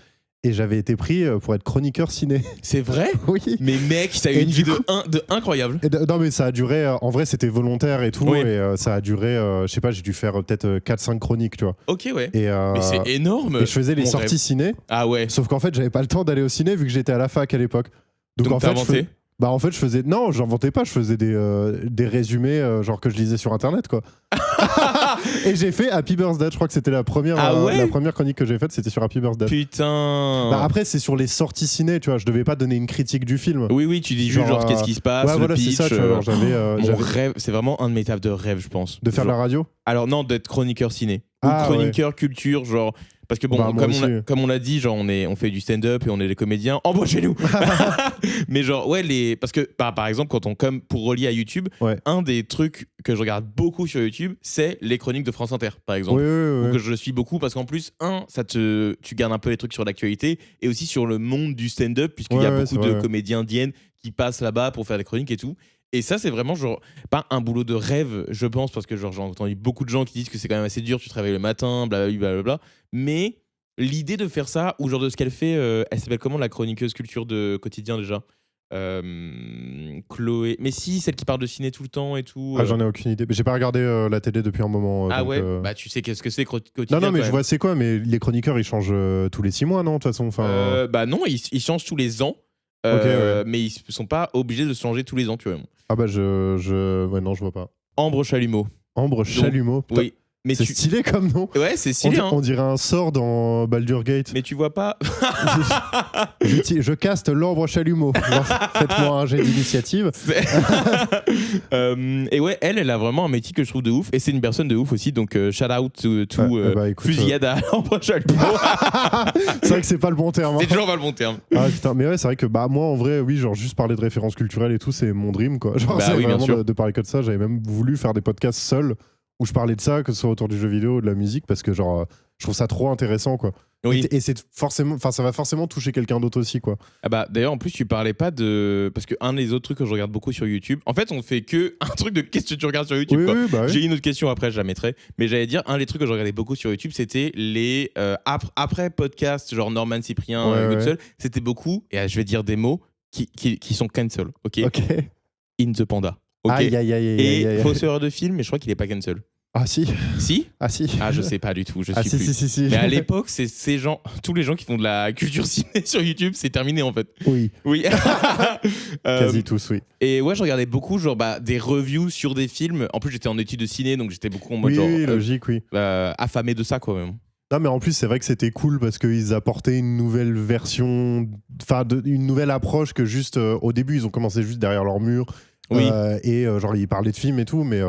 Et j'avais été pris pour être chroniqueur ciné. C'est vrai? Oui. Mais mec, t'as eu une vie de incroyable. Non, mais ça a duré. En vrai, c'était volontaire et tout. Oui. Et ça a duré, je sais pas, j'ai dû faire peut-être 4-5 chroniques, tu vois. Ok, ouais. Et, mais c'est énorme. Et je faisais les sorties ciné. Ah ouais. Sauf qu'en fait, j'avais pas le temps d'aller au ciné vu que j'étais à la fac à l'époque. Donc en t'as fait, inventé? En fait, je faisais. Non, j'inventais pas. Je faisais des résumés, genre que je lisais sur internet, quoi. Et j'ai fait Happy Birthday. Je crois que c'était la première chronique que j'ai faite, c'était sur Happy Birthday. Putain. Après, c'est sur les sorties ciné, tu vois. Je devais pas donner une critique du film. Oui, tu dis juste genre qu'est-ce qui se passe, ouais, le voilà, pitch. c'est ça, tu vois, mon rêve, c'est vraiment un de mes tafs de rêve, je pense. De faire de la radio? Alors non, d'être chroniqueur ciné. Ou chroniqueur culture, genre. Parce que bon, comme on l'a dit, genre on fait du stand-up et on est des comédiens. Embauchez-nous. Mais genre parce que par exemple comme pour relier à YouTube, un des trucs que je regarde beaucoup sur YouTube, c'est les chroniques de France Inter, par exemple, ou que je suis beaucoup parce qu'en plus tu gardes un peu les trucs sur l'actualité et aussi sur le monde du stand-up puisqu'il y a beaucoup de comédiens indiennes qui passent là-bas pour faire des chroniques et tout. Et ça, c'est vraiment genre pas un boulot de rêve, je pense, parce que genre j'ai entendu beaucoup de gens qui disent que c'est quand même assez dur, tu travailles le matin, blablabla. Mais l'idée de faire ça, ou genre de ce qu'elle fait, elle s'appelle comment la chroniqueuse culture de Quotidien déjà Chloé. Mais si, celle qui parle de ciné tout le temps et tout. Ah, j'en ai aucune idée. Mais j'ai pas regardé la télé depuis un moment. Ah donc, ouais Bah tu sais qu'est-ce que c'est Quotidien. Non, mais je vois c'est quoi, mais les chroniqueurs ils changent tous les 6 mois, non, de toute façon. Bah non, ils changent tous les ans. Mais ils sont pas obligés de se changer tous les ans, tu vois. Ah bah ouais, non, je vois pas. Ambre Chalumeau. Ambre Chalumeau. Oui. Mais c'est stylé comme nom. Ouais, c'est stylé. On dirait un sort dans Baldur's Gate. Mais tu vois pas. je caste l'Ambre Chalumeau. Faites-moi un jet d'initiative. Et ouais, elle a vraiment un métier que je trouve de ouf. Et c'est une personne de ouf aussi. Donc shout out to fusillade à l'Ambre Chalumeau. C'est vrai que c'est pas le bon terme. C'est toujours pas le bon terme. Ah putain, mais ouais, c'est vrai que moi en vrai, oui, genre juste parler de références culturelles et tout, c'est mon dream, quoi. Genre, c'est vraiment de parler que de ça. J'avais même voulu faire des podcasts seuls où je parlais de ça, que ce soit autour du jeu vidéo ou de la musique, parce que genre je trouve ça trop intéressant, quoi. Oui. Et c'est forcément, ça va forcément toucher quelqu'un d'autre aussi, quoi. Ah bah d'ailleurs en plus tu parlais pas de, parce que un des autres trucs que je regarde beaucoup sur YouTube, en fait on fait que un truc de qu'est-ce que tu regardes sur YouTube, oui, quoi. Oui, bah oui. J'ai une autre question après, je la mettrai, mais j'allais dire un des trucs que je regardais beaucoup sur YouTube, c'était les après podcast genre Norman Cyprien, Goodsell, c'était beaucoup, et je vais dire des mots qui sont cancel, ok. In the Panda. Okay. Et fausse erreur de film, mais je crois qu'il est pas cancel. Ah si. Si. Ah si. Ah je sais pas du tout. Je suis plus. Si. Mais à l'époque, c'est ces gens, tous les gens qui font de la culture ciné sur YouTube, c'est terminé en fait. Oui. Quasi tous, oui. Et ouais, je regardais beaucoup genre des reviews sur des films. En plus, j'étais en études de ciné, donc j'étais beaucoup en mode logique, oui. Affamé de ça quoi même. Non mais en plus c'est vrai que c'était cool parce qu'ils apportaient une nouvelle version, une nouvelle approche que juste au début ils ont commencé juste derrière leur mur. Oui. Et genre ils parlaient de films et tout, mais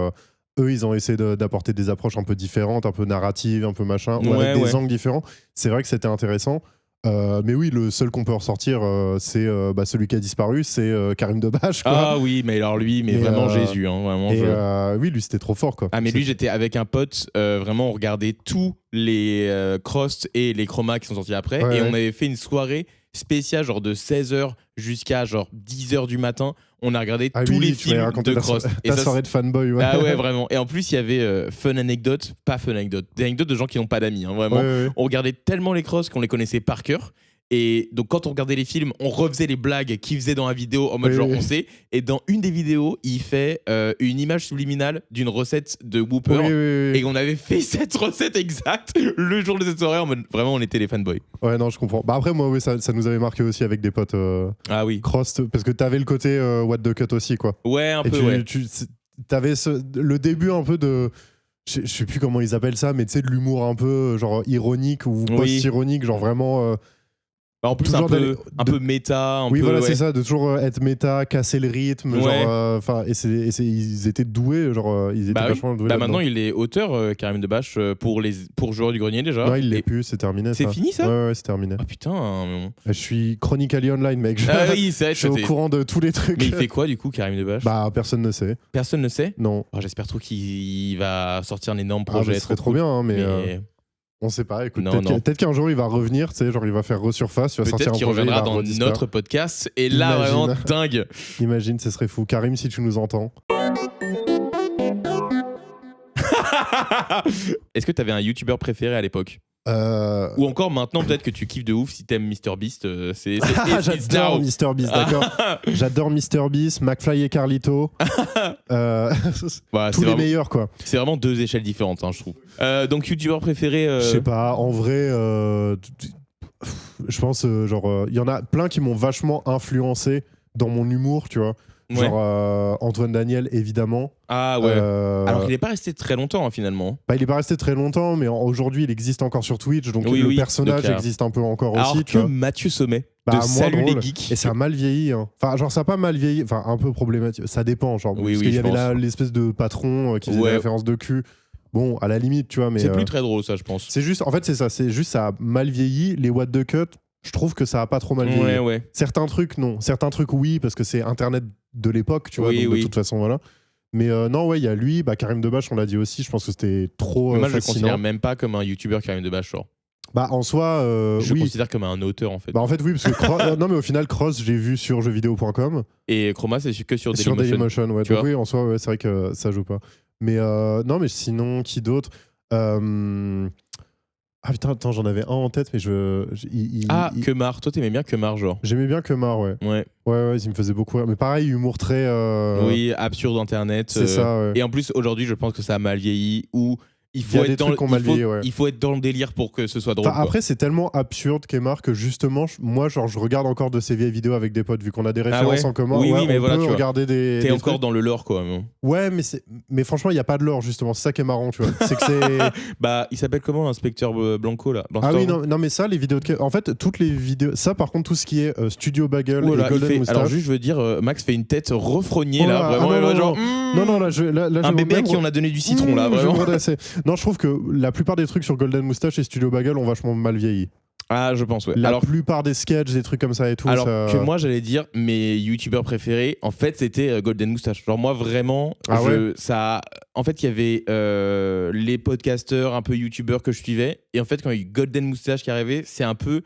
eux ils ont essayé d'apporter des approches un peu différentes, un peu narratives, un peu machin, avec des angles différents. C'est vrai que c'était intéressant. Mais oui, le seul qu'on peut ressortir, c'est celui qui a disparu, c'est Karim Debache, quoi. Ah oui, mais alors lui, mais vraiment Jésus, hein, vraiment. Oui, lui c'était trop fort, quoi. Ah mais lui, j'étais avec un pote, vraiment on regardait tous les Crost et les Chromas qui sont sortis après, et on avait fait une soirée spéciale genre de 16h jusqu'à genre 10h du matin. On a regardé tous les films de Crost. Ta soirée de fanboy, ouais. Ah ouais, vraiment. Et en plus, il y avait fun anecdote, pas fun anecdote, des anecdotes de gens qui n'ont pas d'amis, hein, vraiment. On regardait tellement les Crost qu'on les connaissait par cœur. Et donc, quand on regardait les films, on refaisait les blagues qu'il faisait dans la vidéo en mode genre on sait. Et dans une des vidéos, il fait une image subliminale d'une recette de Whopper. Et on avait fait cette recette exacte le jour de cette soirée en mode vraiment on était les fanboys. Ouais, non, je comprends. Bah après, moi, ça nous avait marqué aussi avec des potes ah oui. Crost, parce que t'avais le côté what the cut aussi, quoi. Ouais, un peu, t'avais le début un peu de. Je sais plus comment ils appellent ça, mais tu sais, de l'humour un peu genre ironique ou post-ironique, genre vraiment. En plus, un peu méta. Voilà, c'est ça, de toujours être méta, casser le rythme. Genre, ils étaient doués, genre, ils étaient vachement doués. Maintenant, il est auteur, Karim Debache, pour Joueur du Grenier déjà. Non, il l'est plus, c'est terminé. C'est fini ça ? Ouais, c'est terminé. Ah putain. Je suis Chronically Online, mec. Oui, c'est vrai, je suis au courant de tous les trucs. Mais il fait quoi du coup, Karim Debache ? Bah, personne ne sait. Personne ne sait ? Non. J'espère trop qu'il va sortir un énorme projet. Ce serait trop bien, hein, mais... On sait pas, écoute, Non, peut-être qu'un jour il va revenir, tu sais, genre il va faire resurface, il va sortir un Peut-être qu'il projet, reviendra il va dans redisparaître. notre podcast. Et là, Imagine. vraiment dingue. Imagine, ce serait fou. Karim, si tu nous entends. Est-ce que t'avais un YouTuber préféré à l'époque? Ou encore maintenant, peut-être que tu kiffes de ouf si t'aimes MrBeast. J'adore MrBeast, d'accord. J'adore MrBeast, McFly et Carlito. Bah, tous les meilleurs, quoi. C'est vraiment deux échelles différentes, hein, je trouve. Donc, YouTuber préféré Je sais pas, en vrai, je pense, genre, il y en a plein qui m'ont vachement influencé dans mon humour, tu vois. Ouais. Genre Antoine Daniel, évidemment. Ah ouais. Alors qu'il n'est pas resté très longtemps, hein, finalement. Bah, il est pas resté très longtemps, mais aujourd'hui, il existe encore sur Twitch, donc le personnage donc, existe un peu encore alors aussi. que Mathieu Sommet, bah, de Salut drôle. les geeks. Et ça a mal vieilli. Hein. Enfin, genre, ça a pas mal vieilli. Enfin, un peu problématique. Ça dépend, genre. Oui, parce oui, qu'il y je avait pense. l'espèce de patron qui faisait des références de cul. Bon, à la limite, tu vois, mais. C'est plus très drôle, ça, je pense. C'est juste, en fait, c'est ça. C'est juste, ça a mal vieilli. Les what the cut, je trouve que ça a pas trop mal vieilli. Ouais. Certains trucs, non. Certains trucs, oui, parce que c'est Internet de l'époque, tu vois. Oui, donc, oui. de toute façon, voilà. Mais non, ouais, il y a lui, Karim Debache, on l'a dit aussi. Je pense que c'était trop Mais moi, je le fascinant. considère même pas comme un YouTuber Karim Debache, genre. Bah, en soi, Je le oui. considère comme un auteur, en fait. Bah, en fait, oui, parce que non, mais au final, Cross, j'ai vu sur jeuxvideo.com. Et Chroma, c'est que sur Sur Dailymotion. Dailymotion, ouais. Tu Donc, vois oui, en soi, ouais, c'est vrai que ça joue pas. Mais non, mais sinon, qui d'autre Ah putain, attends, j'en avais un en tête, mais Kemar. Toi, t'aimais bien Kemar, genre. J'aimais bien Kemar, ouais. Ouais. Ouais, il me faisait beaucoup rire. Mais pareil, humour très. Oui, absurde Internet. C'est ça, ouais. Et en plus, aujourd'hui, je pense que ça a mal vieilli. Ou il Il y a faut, des être dans, trucs qui ont mal vieilli, ouais. il faut être dans le délire pour que ce soit drôle. Enfin, après, c'est tellement absurde, Kemar, que justement, moi, genre, je regarde encore de ses vieilles vidéos avec des potes, vu qu'on a des références ouais en commun. Oui, ouais, oui, mais on voilà, peut tu vois. regarder des. T'es des encore trucs. dans le lore, quoi. Même. Ouais, mais franchement, il n'y a pas de lore, justement. C'est ça qui est marrant, tu vois. C'est que c'est. Bah, il s'appelle comment l'inspecteur Blanco, là Ah oui, non, mais ça, les vidéos de. En fait, toutes les vidéos. Ça, par contre, tout ce qui est Studio Bagel Oula, et Golden Moustache. Alors, juste, je veux dire, Max fait une tête refrognée, Oh là. là, Vraiment, ah non, genre. Non, là, un bébé à qui on a donné du citron, là, vraiment. Non, je trouve que la plupart des trucs sur Golden Moustache et Studio Bagel ont vachement mal vieilli. Ah, je pense, ouais. La plupart des sketchs, des trucs comme ça et tout. Alors ça... que moi, j'allais dire, mes youtubeurs préférés, en fait, c'était Golden Moustache. Genre, moi, vraiment, ça. En fait, il y avait les podcasteurs, un peu youtubeurs que je suivais. Et en fait, quand il y a eu Golden Moustache qui arrivait, c'est un peu.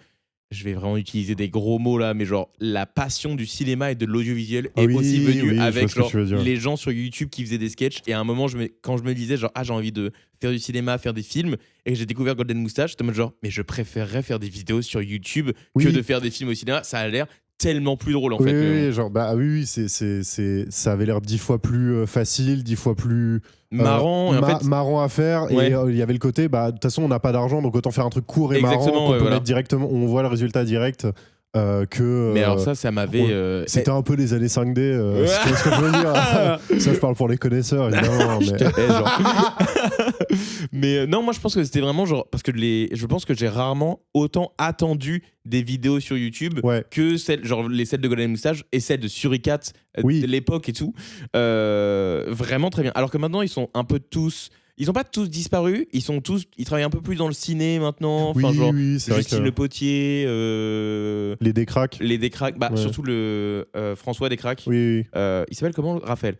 Je vais vraiment utiliser des gros mots là, mais genre la passion du cinéma et de l'audiovisuel est aussi venue avec genre les gens sur YouTube qui faisaient des sketchs. Et à un moment, quand je me disais genre j'ai envie de faire du cinéma, faire des films, et j'ai découvert Golden Moustache, j'étais en mode genre mais je préférerais faire des vidéos sur YouTube que de faire des films au cinéma. Ça a l'air tellement plus drôle en fait. Oui, genre ça avait l'air 10 fois plus facile, 10 fois plus marrant, et en fait, marrant à faire. Ouais. Et il y avait le côté, de toute façon, on n'a pas d'argent, donc autant faire un truc court et Exactement, marrant qu'on peut voilà. mettre directement, on voit le résultat direct. Mais alors ça m'avait. C'était un peu les années 5D, si tu vois ce que je veux dire. Ça, je parle pour les connaisseurs, évidemment. Je te hais, genre. Mais non, moi je pense que c'était vraiment genre parce que je pense que j'ai rarement autant attendu des vidéos sur YouTube que celles de Golden Moustache et celles de Suricat de l'époque et tout. Vraiment très bien. Alors que maintenant ils sont un peu tous. Ils n'ont pas tous disparu, ils travaillent un peu plus dans le ciné maintenant. Enfin, genre Justine Le Potier, les Décraques. Surtout le François Décraques. Oui. Il s'appelle comment? Raphaël.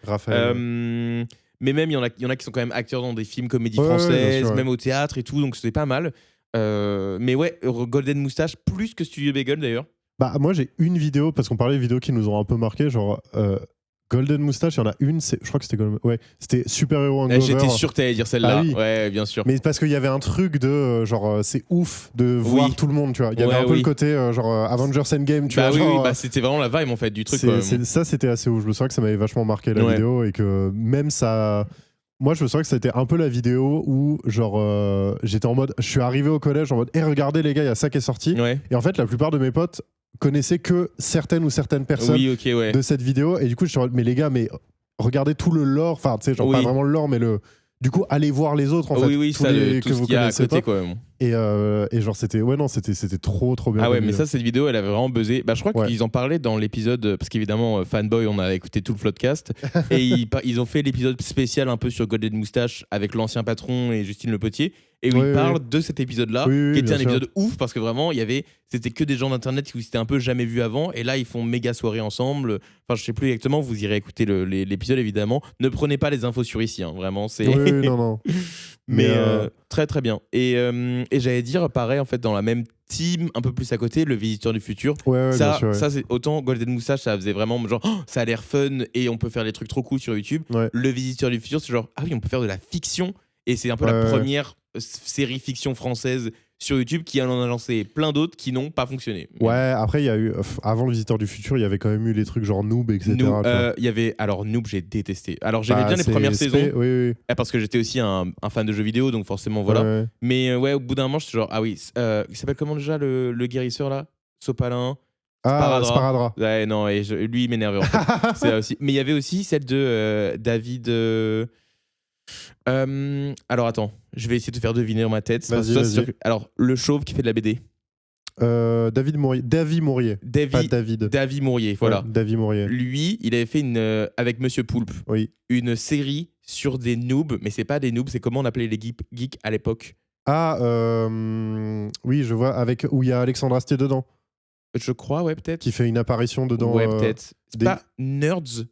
Mais même il y en a qui sont quand même acteurs dans des films comédies françaises, même au théâtre et tout, donc c'était pas mal. Mais ouais, Golden Moustache plus que Studio Bagel d'ailleurs. Moi j'ai une vidéo, parce qu'on parlait de vidéos qui nous ont un peu marqué, genre Golden Moustache, il y en a une, je crois que c'était c'était Super Hero Hangover. J'étais sûr que t'allais dire celle-là. Ah oui. Ouais, bien sûr. Mais parce qu'il y avait un truc de genre c'est ouf de voir tout le monde, tu vois. Il y avait un peu le côté genre Avengers Endgame, tu vois. C'était vraiment la vibe en fait du truc. Ça c'était assez ouf. Je me souviens que ça m'avait vachement marqué la vidéo et que même ça. Moi, je me souviens que c'était un peu la vidéo où, genre, j'étais en mode. Je suis arrivé au collège en mode, regardez les gars, il y a ça qui est sorti. Et en fait, la plupart de mes potes connaissaient que certaines personnes de cette vidéo. Et du coup, je suis en mode, mais les gars, mais regardez tout le lore. Enfin, tu sais, genre, pas vraiment le lore, mais le. Du coup, allez voir les autres en fait. Oui, tous ça, les tout que ce vous qu'il y a à connaissez côté, pas. quoi. Et genre, c'était trop bien. Ah ouais, mais ça, cette vidéo, elle avait vraiment buzzé. Je crois qu'ils en parlaient dans l'épisode, parce qu'évidemment, Fanboy, on a écouté tout le podcast. Et ils ont fait l'épisode spécial un peu sur Golden Moustache avec l'ancien patron et Justine Le Potier. Et où ils parlent de cet épisode-là, qui était un épisode ouf, parce que vraiment, c'était que des gens d'internet qui s'étaient un peu jamais vus avant. Et là, ils font méga soirée ensemble. Enfin, je sais plus exactement, vous irez écouter l'épisode évidemment. Ne prenez pas les infos sur ici, hein, vraiment. C'est... Oui, non. Mais très très bien. Et Et j'allais dire, pareil, en fait, dans la même team, un peu plus à côté, le Visiteur du Futur. Ouais, ça, bien sûr, ouais. ça c'est autant Golden Moustache, ça faisait vraiment genre, ça a l'air fun et on peut faire des trucs trop cool sur YouTube. Ouais. Le Visiteur du Futur, c'est genre, ah oui, on peut faire de la fiction. Et c'est un peu la première série fiction française sur YouTube qui en a lancé plein d'autres qui n'ont pas fonctionné. Ouais, après, il y a eu, avant le Visiteur du Futur, il y avait quand même eu les trucs genre Noob, etc. Il y avait, alors Noob, j'ai détesté. Alors j'aimais bien les premières saisons. Oui. Parce que j'étais aussi un fan de jeux vidéo, donc forcément, voilà. Ouais. Mais ouais, au bout d'un moment, j'étais genre, ah oui, il s'appelle comment déjà le guérisseur là Sopalin. Sparadra. Ouais, non, et lui, il m'énervait en fait. C'est aussi. Mais il y avait aussi celle de David. Alors attends, je vais essayer de te faire deviner dans ma tête. Vas-y. Alors, le chauve qui fait de la BD. David Mourier. David Mourier. Pas David. David Mourier, voilà. Ouais, David Mourier. Lui, il avait fait avec Monsieur Poulpe, une série sur des noobs, mais c'est pas des noobs, c'est comment on appelait les geeks à l'époque. Oui, je vois, où il y a Alexandre Astier dedans. Je crois, ouais, peut-être. Qui fait une apparition dedans. Ouais, peut-être. C'est pas Nerds.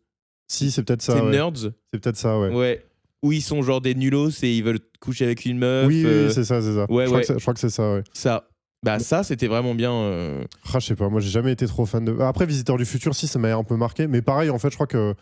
Si, c'est peut-être ça. C'est ouais. Nerds. C'est peut-être ça, ouais. Ouais. Où ils sont genre des nulos et ils veulent coucher avec une meuf. Oui, c'est ça. Ouais, je crois que c'est ça, ouais. Ça, c'était vraiment bien. Je sais pas, moi j'ai jamais été trop fan de. Après, Visiteur du Futur, si, ça m'a un peu marqué. Mais pareil, en fait, je crois que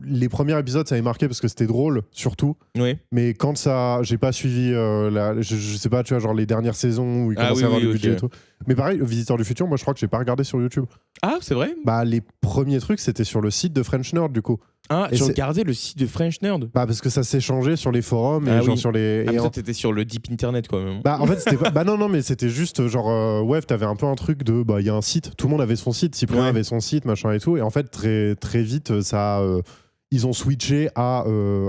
les premiers épisodes, ça m'avait marqué parce que c'était drôle, surtout. Oui. Mais quand ça. J'ai pas suivi. Je sais pas, tu vois, genre les dernières saisons où il commençait à avoir le budget et tout. Mais pareil, le Visiteur du Futur, moi je crois que j'ai pas regardé sur YouTube. Ah, c'est vrai? Les premiers trucs, c'était sur le site de French Nerd, du coup. Ah, j'ai regardé le site de French Nerd. Parce que ça s'échangeait sur les forums et genre sur les. Ça, t'étais sur le deep internet, quoi. Même. En fait, c'était pas. Non, mais c'était juste genre. T'avais un peu un truc de. Il y a un site, tout le monde avait son site, Cyprien avait son site, machin et tout. Et en fait, très, très vite, ça. Ils ont switché à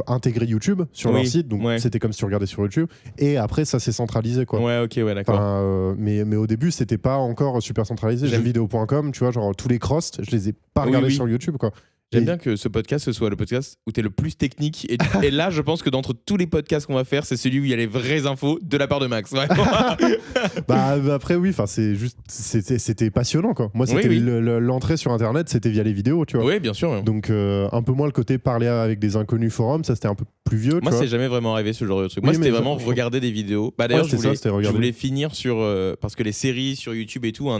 intégrer YouTube sur leur site, donc c'était comme si tu regardais sur YouTube. Et après, ça s'est centralisé, quoi. Ouais, ok, ouais, d'accord. Mais au début, c'était pas encore super centralisé. Jeuxvideo.com, tu vois, genre tous les crosts, je les ai pas regardés sur YouTube, quoi. J'aime bien que ce podcast, ce soit le podcast où tu es le plus technique. Et là, je pense que d'entre tous les podcasts qu'on va faire, c'est celui où il y a les vraies infos de la part de Max. Après, oui, c'était passionnant, quoi. Moi, c'était l'entrée sur Internet, c'était via les vidéos, tu vois. Oui, bien sûr. Donc, un peu moins le côté parler avec des inconnus forums, ça, c'était un peu plus vieux. Moi, c'est jamais vraiment arrivé ce genre de truc. Moi, c'était vraiment regarder des vidéos. D'ailleurs, je voulais finir sur. Parce que les séries sur YouTube et tout,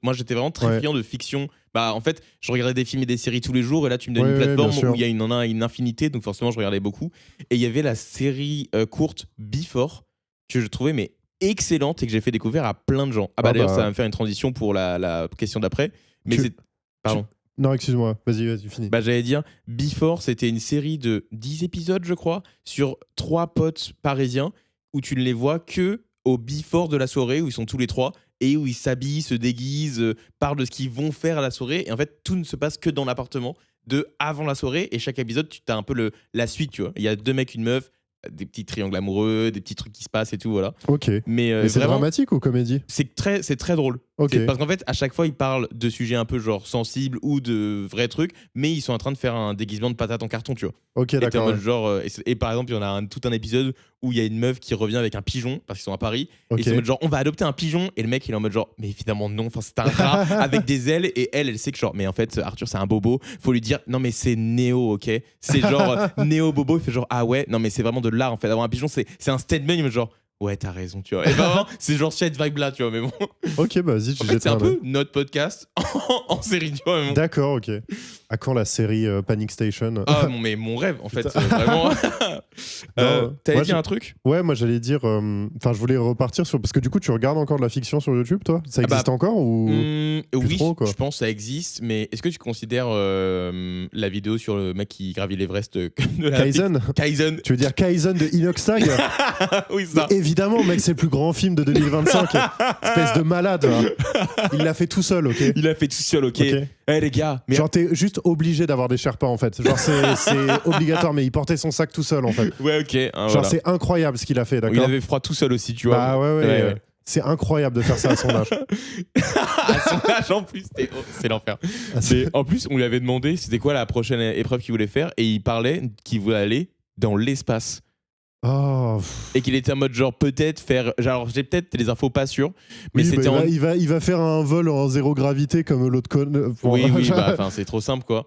moi, j'étais vraiment très friand de fiction. En fait, je regardais des films et des séries tous les jours, et là, tu me donnes une plateforme où il y en a une infinité, donc forcément, je regardais beaucoup. Et il y avait la série courte Before, que je trouvais mais excellente et que j'ai fait découvrir à plein de gens. D'ailleurs, ça va me faire une transition pour la question d'après. Mais Pardon. Non, excuse-moi, vas-y, finis. J'allais dire, Before, c'était une série de 10 épisodes, je crois, sur 3 potes parisiens, où tu ne les vois que au before de la soirée, où ils sont tous les 3, et où ils s'habillent, se déguisent, parlent de ce qu'ils vont faire à la soirée. Et en fait, tout ne se passe que dans l'appartement avant la soirée. Et chaque épisode, tu as un peu la suite, tu vois. Il y a 2 mecs, une meuf, des petits triangles amoureux, des petits trucs qui se passent et tout, voilà. Ok. Mais c'est vraiment, dramatique ou comédie? C'est très drôle. Okay. Parce qu'en fait, à chaque fois, ils parlent de sujets un peu genre sensibles ou de vrais trucs, mais ils sont en train de faire un déguisement de patate en carton, tu vois. Ok, d'accord. En mode genre, et par exemple, il y en a tout un épisode où il y a une meuf qui revient avec un pigeon, parce qu'ils sont à Paris, et ils sont en mode genre, on va adopter un pigeon, et le mec, il est en mode genre, mais évidemment non, c'est un rat avec des ailes, et elle sait que genre, mais en fait, Arthur, c'est un bobo, faut lui dire, non mais c'est Néo, ok? C'est genre, Néo bobo, il fait genre, ah ouais, non mais c'est vraiment de l'art, en fait, avoir un pigeon, c'est un statement, il me genre, ouais, t'as raison, tu vois. Et vraiment, c'est genre cette vibe-là, tu vois, mais bon. Ok, vas-y, en fait, c'est un peu notre podcast en série, tu vois. Mais bon. D'accord, ok. À quand la série Panic Station? Ah, mais mon rêve, en fait, vraiment. T'allais dire un truc? Ouais, moi j'allais dire. Enfin, je voulais repartir sur. Parce que du coup, tu regardes encore de la fiction sur YouTube, toi? Ça existe encore ou. Oui, trop, quoi. Je pense que ça existe, mais est-ce que tu considères la vidéo sur le mec qui gravit l'Everest de la Kaizen? Tu veux dire Kaizen de Inoxtag? Oui, ça. Évidemment, mec, c'est le plus grand film de 2025. Espèce de malade. Il l'a fait tout seul, ok? Il l'a fait tout seul, ok. Les gars. Mais... Genre, t'es juste obligé d'avoir des Sherpas, en fait. Genre, c'est obligatoire, mais il portait son sac tout seul, en fait. Ouais, ok. Genre, voilà. C'est incroyable ce qu'il a fait, d'accord? Il avait froid tout seul aussi, tu vois. Ah ouais. C'est incroyable de faire ça à son âge. À son âge, en plus, c'est l'enfer. En plus, on lui avait demandé c'était quoi la prochaine épreuve qu'il voulait faire, et il parlait qu'il voulait aller dans l'espace. Oh. Et qu'il était en mode genre peut-être faire. Alors j'ai peut-être les infos pas sûres, mais Oui, c'était bah, il va faire un vol en zéro gravité comme l'autre con. Oui, c'est trop simple quoi.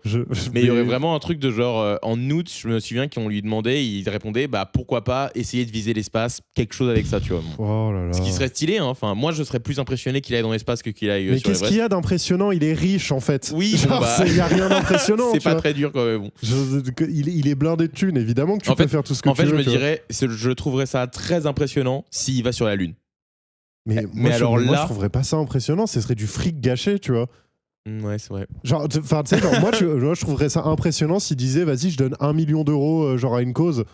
Mais il y aurait vraiment un truc de genre en août, je me souviens qu'on lui demandait, il répondait pourquoi pas essayer de viser l'espace, quelque chose avec ça, tu vois. Oh là là. Ce qui serait stylé, hein. Enfin, moi je serais plus impressionné qu'il aille dans l'espace que qu'il aille mais sur qu'est-ce qu'il y a d'impressionnant? Il est riche en fait. Oui, il y a rien d'impressionnant. C'est pas très dur quand même. Bon. Il est blindé de thunes, évidemment que tu peux faire tout ce que tu veux. En fait, je me dirais, je trouverais ça très impressionnant s'il va sur la Lune. Mais moi, je trouverais pas ça impressionnant, ce serait du fric gâché, tu vois. Ouais, c'est vrai. Genre, tu sais, moi, je trouverais ça impressionnant s'il disait, vas-y, je donne 1 million d'euros genre à une cause.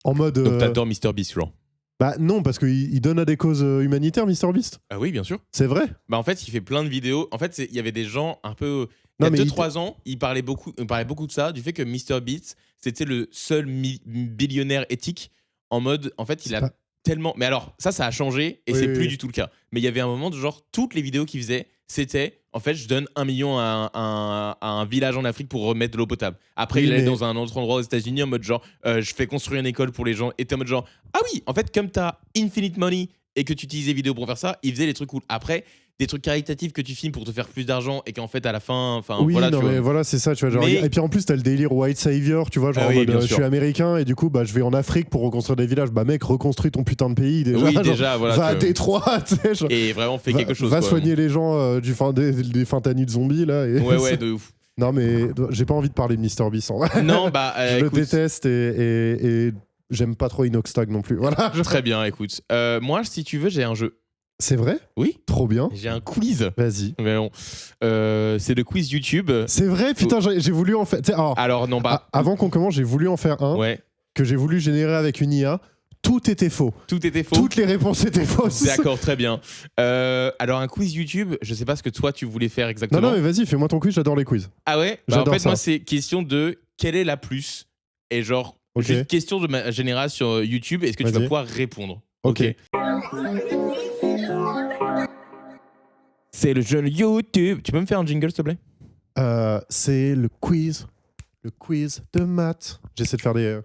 En mode. Donc t'adores MrBeast, genre. Bah non, parce qu'il donne à des causes humanitaires, MrBeast. Ah oui, bien sûr. C'est vrai. Bah en fait, il fait plein de vidéos. En fait, il y avait des gens un peu. Il y a 2-3 ans, il parlait beaucoup de ça, du fait que MrBeast, c'était le seul billionnaire éthique. En mode, en fait, il a tellement. Mais alors, ça a changé et c'est plus du tout le cas. Mais il y avait un moment de genre, toutes les vidéos qu'il faisait, c'était en fait, je donne 1 million à un village en Afrique pour remettre de l'eau potable. Après, il allait dans un autre endroit aux États-Unis en mode genre, je fais construire une école pour les gens. Et t'es en mode genre, ah oui, en fait, comme t'as infinite money et que tu utilises des vidéos pour faire ça, il faisait les trucs cool. Après, des trucs caritatifs que tu filmes pour te faire plus d'argent et qu'en fait à la fin, oui, voilà, non, mais voilà, c'est ça, tu vois, genre, et puis en plus t'as le délire white savior, tu vois, genre je suis américain et du coup je vais en Afrique pour reconstruire des villages. Bah mec, reconstruis ton putain de pays déjà. Oui, genre, déjà, voilà, va à Détroit, tu sais, genre, et vraiment fais quelque chose. Va soigner les gens des fentanyl zombies là. Et ouais, de ouf. Non mais j'ai pas envie de parler de MrBeast en vrai. Non, je le déteste et j'aime pas trop Inoxtag non plus. Voilà. Très bien, écoute. Moi, si tu veux, j'ai un jeu. C'est vrai? Oui. Trop bien. J'ai un quiz. Vas-y. Mais bon. C'est le quiz YouTube. C'est vrai? Putain, j'ai voulu en faire. Alors, non, avant qu'on commence, j'ai voulu en faire un. Ouais. Que j'ai voulu générer avec une IA. Tout était faux. Tout était faux. Toutes les réponses étaient fausses. D'accord, très bien. Alors, un quiz YouTube, je sais pas ce que toi tu voulais faire exactement. Non, mais vas-y, fais-moi ton quiz, j'adore les quiz. Ah ouais? En fait, moi, c'est question de quelle est la plus. Et genre, juste question de ma générale sur YouTube, est-ce que tu vas pouvoir répondre? Ok. C'est le jeune YouTube. Tu peux me faire un jingle, s'il te plaît? C'est le quiz de maths. J'essaie de faire des...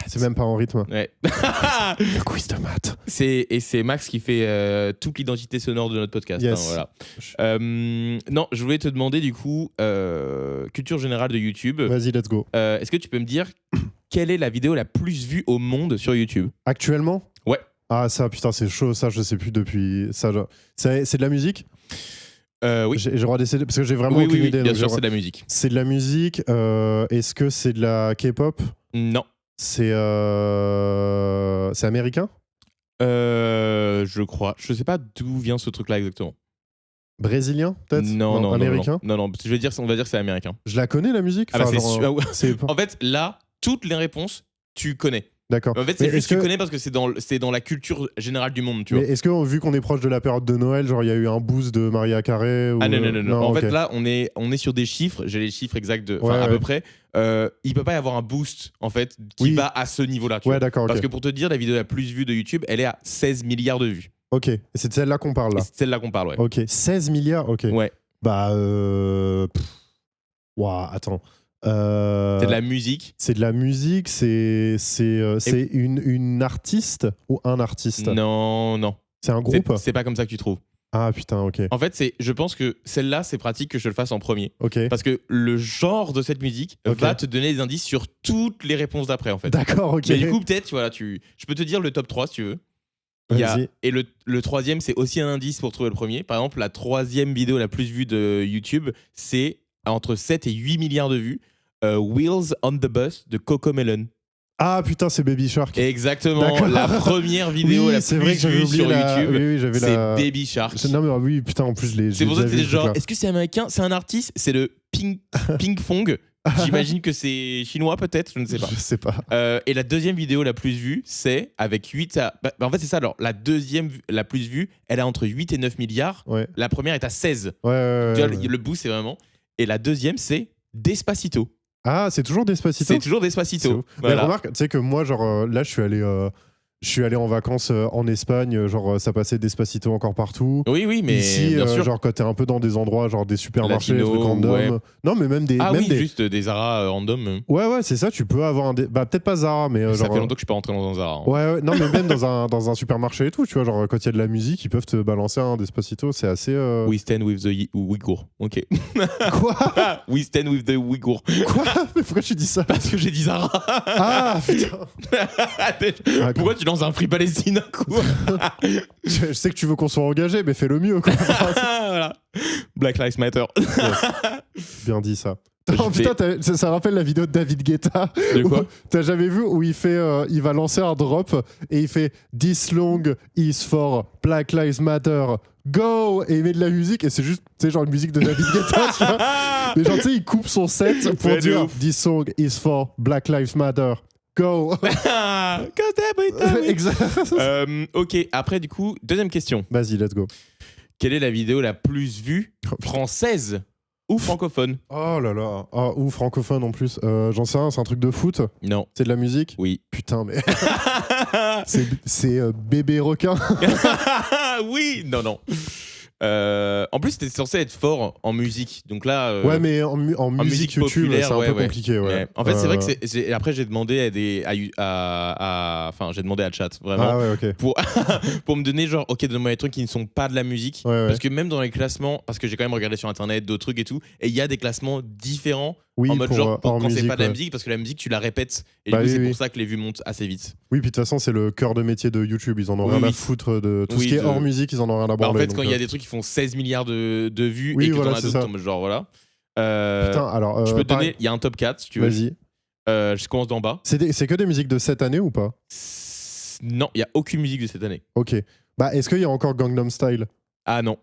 C'est même pas en rythme. Ouais. Le quiz de maths. Et c'est Max qui fait toute l'identité sonore de notre podcast. Yes. Hein, voilà. Non, je voulais te demander du coup, culture générale de YouTube. Vas-y, let's go. Est-ce que tu peux me dire quelle est la vidéo la plus vue au monde sur YouTube? Actuellement? Ouais. Ah ça, putain, c'est chaud, ça, je sais plus depuis... Ça, c'est de la musique? Oui. J'ai le droit d'essayer parce que j'ai vraiment aucune idée. Bien sûr, c'est de la musique. C'est de la musique. Est-ce que c'est de la K-pop? Non. C'est américain? Je crois. Je sais pas d'où vient ce truc-là exactement. Brésilien, peut-être? Non, américain? Non, on va dire que c'est américain. Je la connais, la musique? Ah bah en fait, là, toutes les réponses, tu connais. D'accord. En fait, c'est juste que tu connais parce que c'est dans la culture générale du monde, tu vois. Mais est-ce que, vu qu'on est proche de la période de Noël, genre il y a eu un boost de Mariah Carey ou... Ah non. En fait, là, on est sur des chiffres. J'ai les chiffres exacts à peu près. Il peut pas y avoir un boost, en fait, qui va à ce niveau-là. Ouais, d'accord. Parce que pour te dire, la vidéo la plus vue de YouTube, elle est à 16 milliards de vues. Ok. Et c'est de celle-là qu'on parle, là. C'est de celle-là qu'on parle, ouais. Ok. 16 milliards, ok. Ouais. Bah, Ouah, attends. C'est de la musique. C'est de la musique, c'est une artiste ou un artiste? Non. C'est un groupe? C'est pas comme ça que tu trouves. Ah putain, ok. En fait, je pense que celle-là, c'est pratique que je le fasse en premier. Ok. Parce que le genre de cette musique va te donner des indices sur toutes les réponses d'après, en fait. D'accord, ok. Mais du coup, peut-être, voilà, je peux te dire le top 3 si tu veux. Et le troisième, c'est aussi un indice pour trouver le premier. Par exemple, la troisième vidéo la plus vue de YouTube, c'est entre 7 et 8 milliards de vues. Wheels on the Bus de Cocomelon. Ah putain, c'est Baby Shark. Exactement, la première vidéo la plus vue sur YouTube, c'est Baby Shark. Non mais oui, putain, en plus je l'ai. C'est pour ça que c'était genre, est-ce que c'est américain? C'est un artiste? C'est le Ping Fong. J'imagine que c'est chinois peut-être, je ne sais pas. Je sais pas. Et la deuxième vidéo la plus vue, c'est avec 8 à... en fait c'est ça, alors la deuxième la plus vue, elle a entre 8 et 9 milliards. Ouais. La première est à 16. Ouais. Tu vois, le boost c'est vraiment... Et la deuxième c'est Despacito. Ah, c'est toujours Despacito? C'est toujours Despacito. Voilà. Mais remarque, tu sais que moi, genre, là, je suis allé Je suis allé en vacances en Espagne, genre ça passait Despacito encore partout. Oui, mais ici, bien sûr. genre quand t'es un peu dans des endroits, genre des supermarchés, des Latino, trucs random. ouais. Non, mais même des. Ah même oui, des... juste des Zara random. Ouais, c'est ça. Tu peux avoir un. Bah peut-être pas Zara, mais Ça genre. fait longtemps que je suis pas rentré dans un Zara. Hein. Ouais, non, mais même dans un supermarché et tout, tu vois, genre quand il y a de la musique, ils peuvent te balancer un Despacito, c'est assez. We stand with the Ouïghour. Ok. Quoi We stand with the Ouïghour. Quoi? Mais pourquoi tu dis ça? Parce que j'ai dit Zara. Ah putain. Pourquoi tu lances un Free Palestine d'un coup? Je sais que tu veux qu'on soit engagé, mais fais le mieux, quoi. Voilà. Black Lives Matter. Yes. Bien dit ça. Je Oh, fais- putain, ça rappelle la vidéo de David Guetta. De quoi? Où- T'as jamais vu où il fait, il va lancer un drop et il fait This long is for Black Lives Matter. Go! Et il met de la musique et c'est juste, tu sais, genre une musique de David Guetta, tu vois. Mais genre, tu sais, il coupe son set pour Ouais, de dire ouf. This song is for Black Lives Matter. Go! Exact. Ok, après du coup, deuxième question. Vas-y, let's go. Quelle est la vidéo la plus vue française ou francophone? Oh là là. Ah, ou francophone en plus. J'en sais rien, c'est un truc de foot. Non. C'est de la musique. Oui. Putain, mais. c'est bébé requin. Oui. Non. En plus, t'es censé être fort en musique. Donc là. Ouais, mais en musique YouTube, populaire, c'est un peu ouais. compliqué. Ouais. Ouais. En fait, c'est vrai que après, j'ai demandé enfin, j'ai demandé à chat, vraiment. Ah ouais, ok. Pour me donner genre ok, donne-moi des trucs qui ne sont pas de la musique, Ouais. parce que même dans les classements, parce que j'ai quand même regardé sur internet d'autres trucs et tout, et il y a des classements différents Oui, en mode genre hors quand c'est pas de la ouais. musique, parce que la musique tu la répètes et Bah du coup oui, c'est oui. pour ça que les vues montent assez vite. Oui, puis de toute façon, c'est le cœur de métier de YouTube. Ils en ont Oui, rien à oui. foutre de tout Oui, ce qui est de- hors musique, ils en ont rien à Bah, en branler. fait donc, quand il y a des trucs qui font 16 milliards de vues Oui, et que voilà, t'en as c'est d'autres ça. en mode genre voilà. Putain, alors. Je peux te pareil. donner, il y a un top 4 si tu veux. Vas-y. Je commence d'en bas. C'est que des musiques de cette année ou pas? Non, il y a aucune musique de cette année. Ok. Bah, est-ce qu'il y a encore Gangnam Style? Ah non.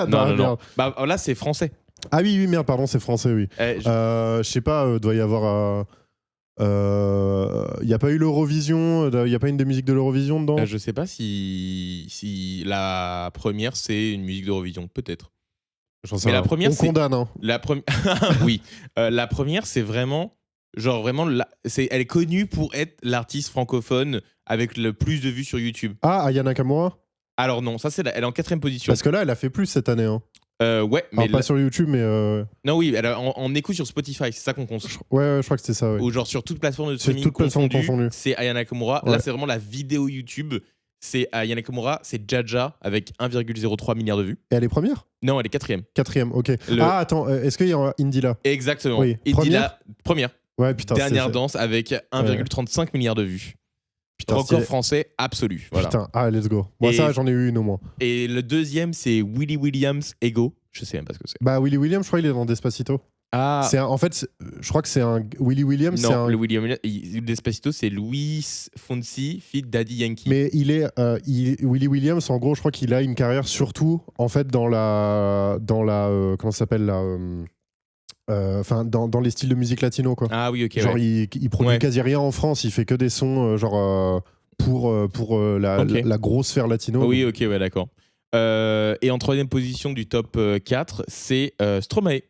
Non, non. merde. Bah là c'est français. Ah oui, merde, pardon, c'est français, oui. Je sais pas, doit y avoir. Y a pas eu l'Eurovision, y a pas une des musiques de l'Eurovision dedans? Je sais pas si la première c'est une musique d'Eurovision, peut-être. J'en sais Mais la rien. première, On c'est- condamne, hein. La première, oui. La première, c'est vraiment, genre vraiment, elle est connue pour être l'artiste francophone avec le plus de vues sur YouTube. Ah, Aya Nakamura? Alors non, ça elle est en 4ème position. Parce que là, elle a fait plus cette année. Hein. Ouais, mais Alors, pas sur YouTube, mais. non oui, elle a en écoute sur Spotify, c'est ça qu'on compte. Ouais, je crois que c'était ça. Ouais. Ou genre sur toute plateforme de C'est streaming toute plateforme confondue, confondue. c'est Aya Nakamura. Ouais. Là, c'est vraiment la vidéo YouTube. C'est Aya Nakamura, c'est Jaja avec 1,03 milliard de vues. Et elle est première? Non, elle est 4ème. 4ème, ok. Le- Ah, attends, est-ce qu'il y a Indila? Exactement. Oui. Et première. Ouais, putain. Dernière danse avec 1,35 milliard de vues. Putain, Record stylé. français absolu. Voilà. Putain, ah, let's go. Moi, Et- ça, j'en ai eu une au moins. Et le deuxième, c'est Willy Williams Ego. Je sais même pas ce que c'est. Bah, Willy Williams, je crois, il est dans Despacito. Ah, En fait, je crois que c'est un. Willy Williams, c'est non, un. le William Despacito, c'est Luis Fonsi feat Daddy Yankee. Mais il est. Willy Williams, en gros, je crois qu'il a une carrière surtout, en fait, dans la. Comment ça s'appelle là Enfin, dans les styles de musique latino, quoi. Ah oui, ok. Genre, ouais. il produit Ouais. quasi rien en France, il fait que des sons, pour Ok. la grosse sphère latino. Oui, ok, ouais, d'accord. Et en 3ème position du top 4, c'est Stromae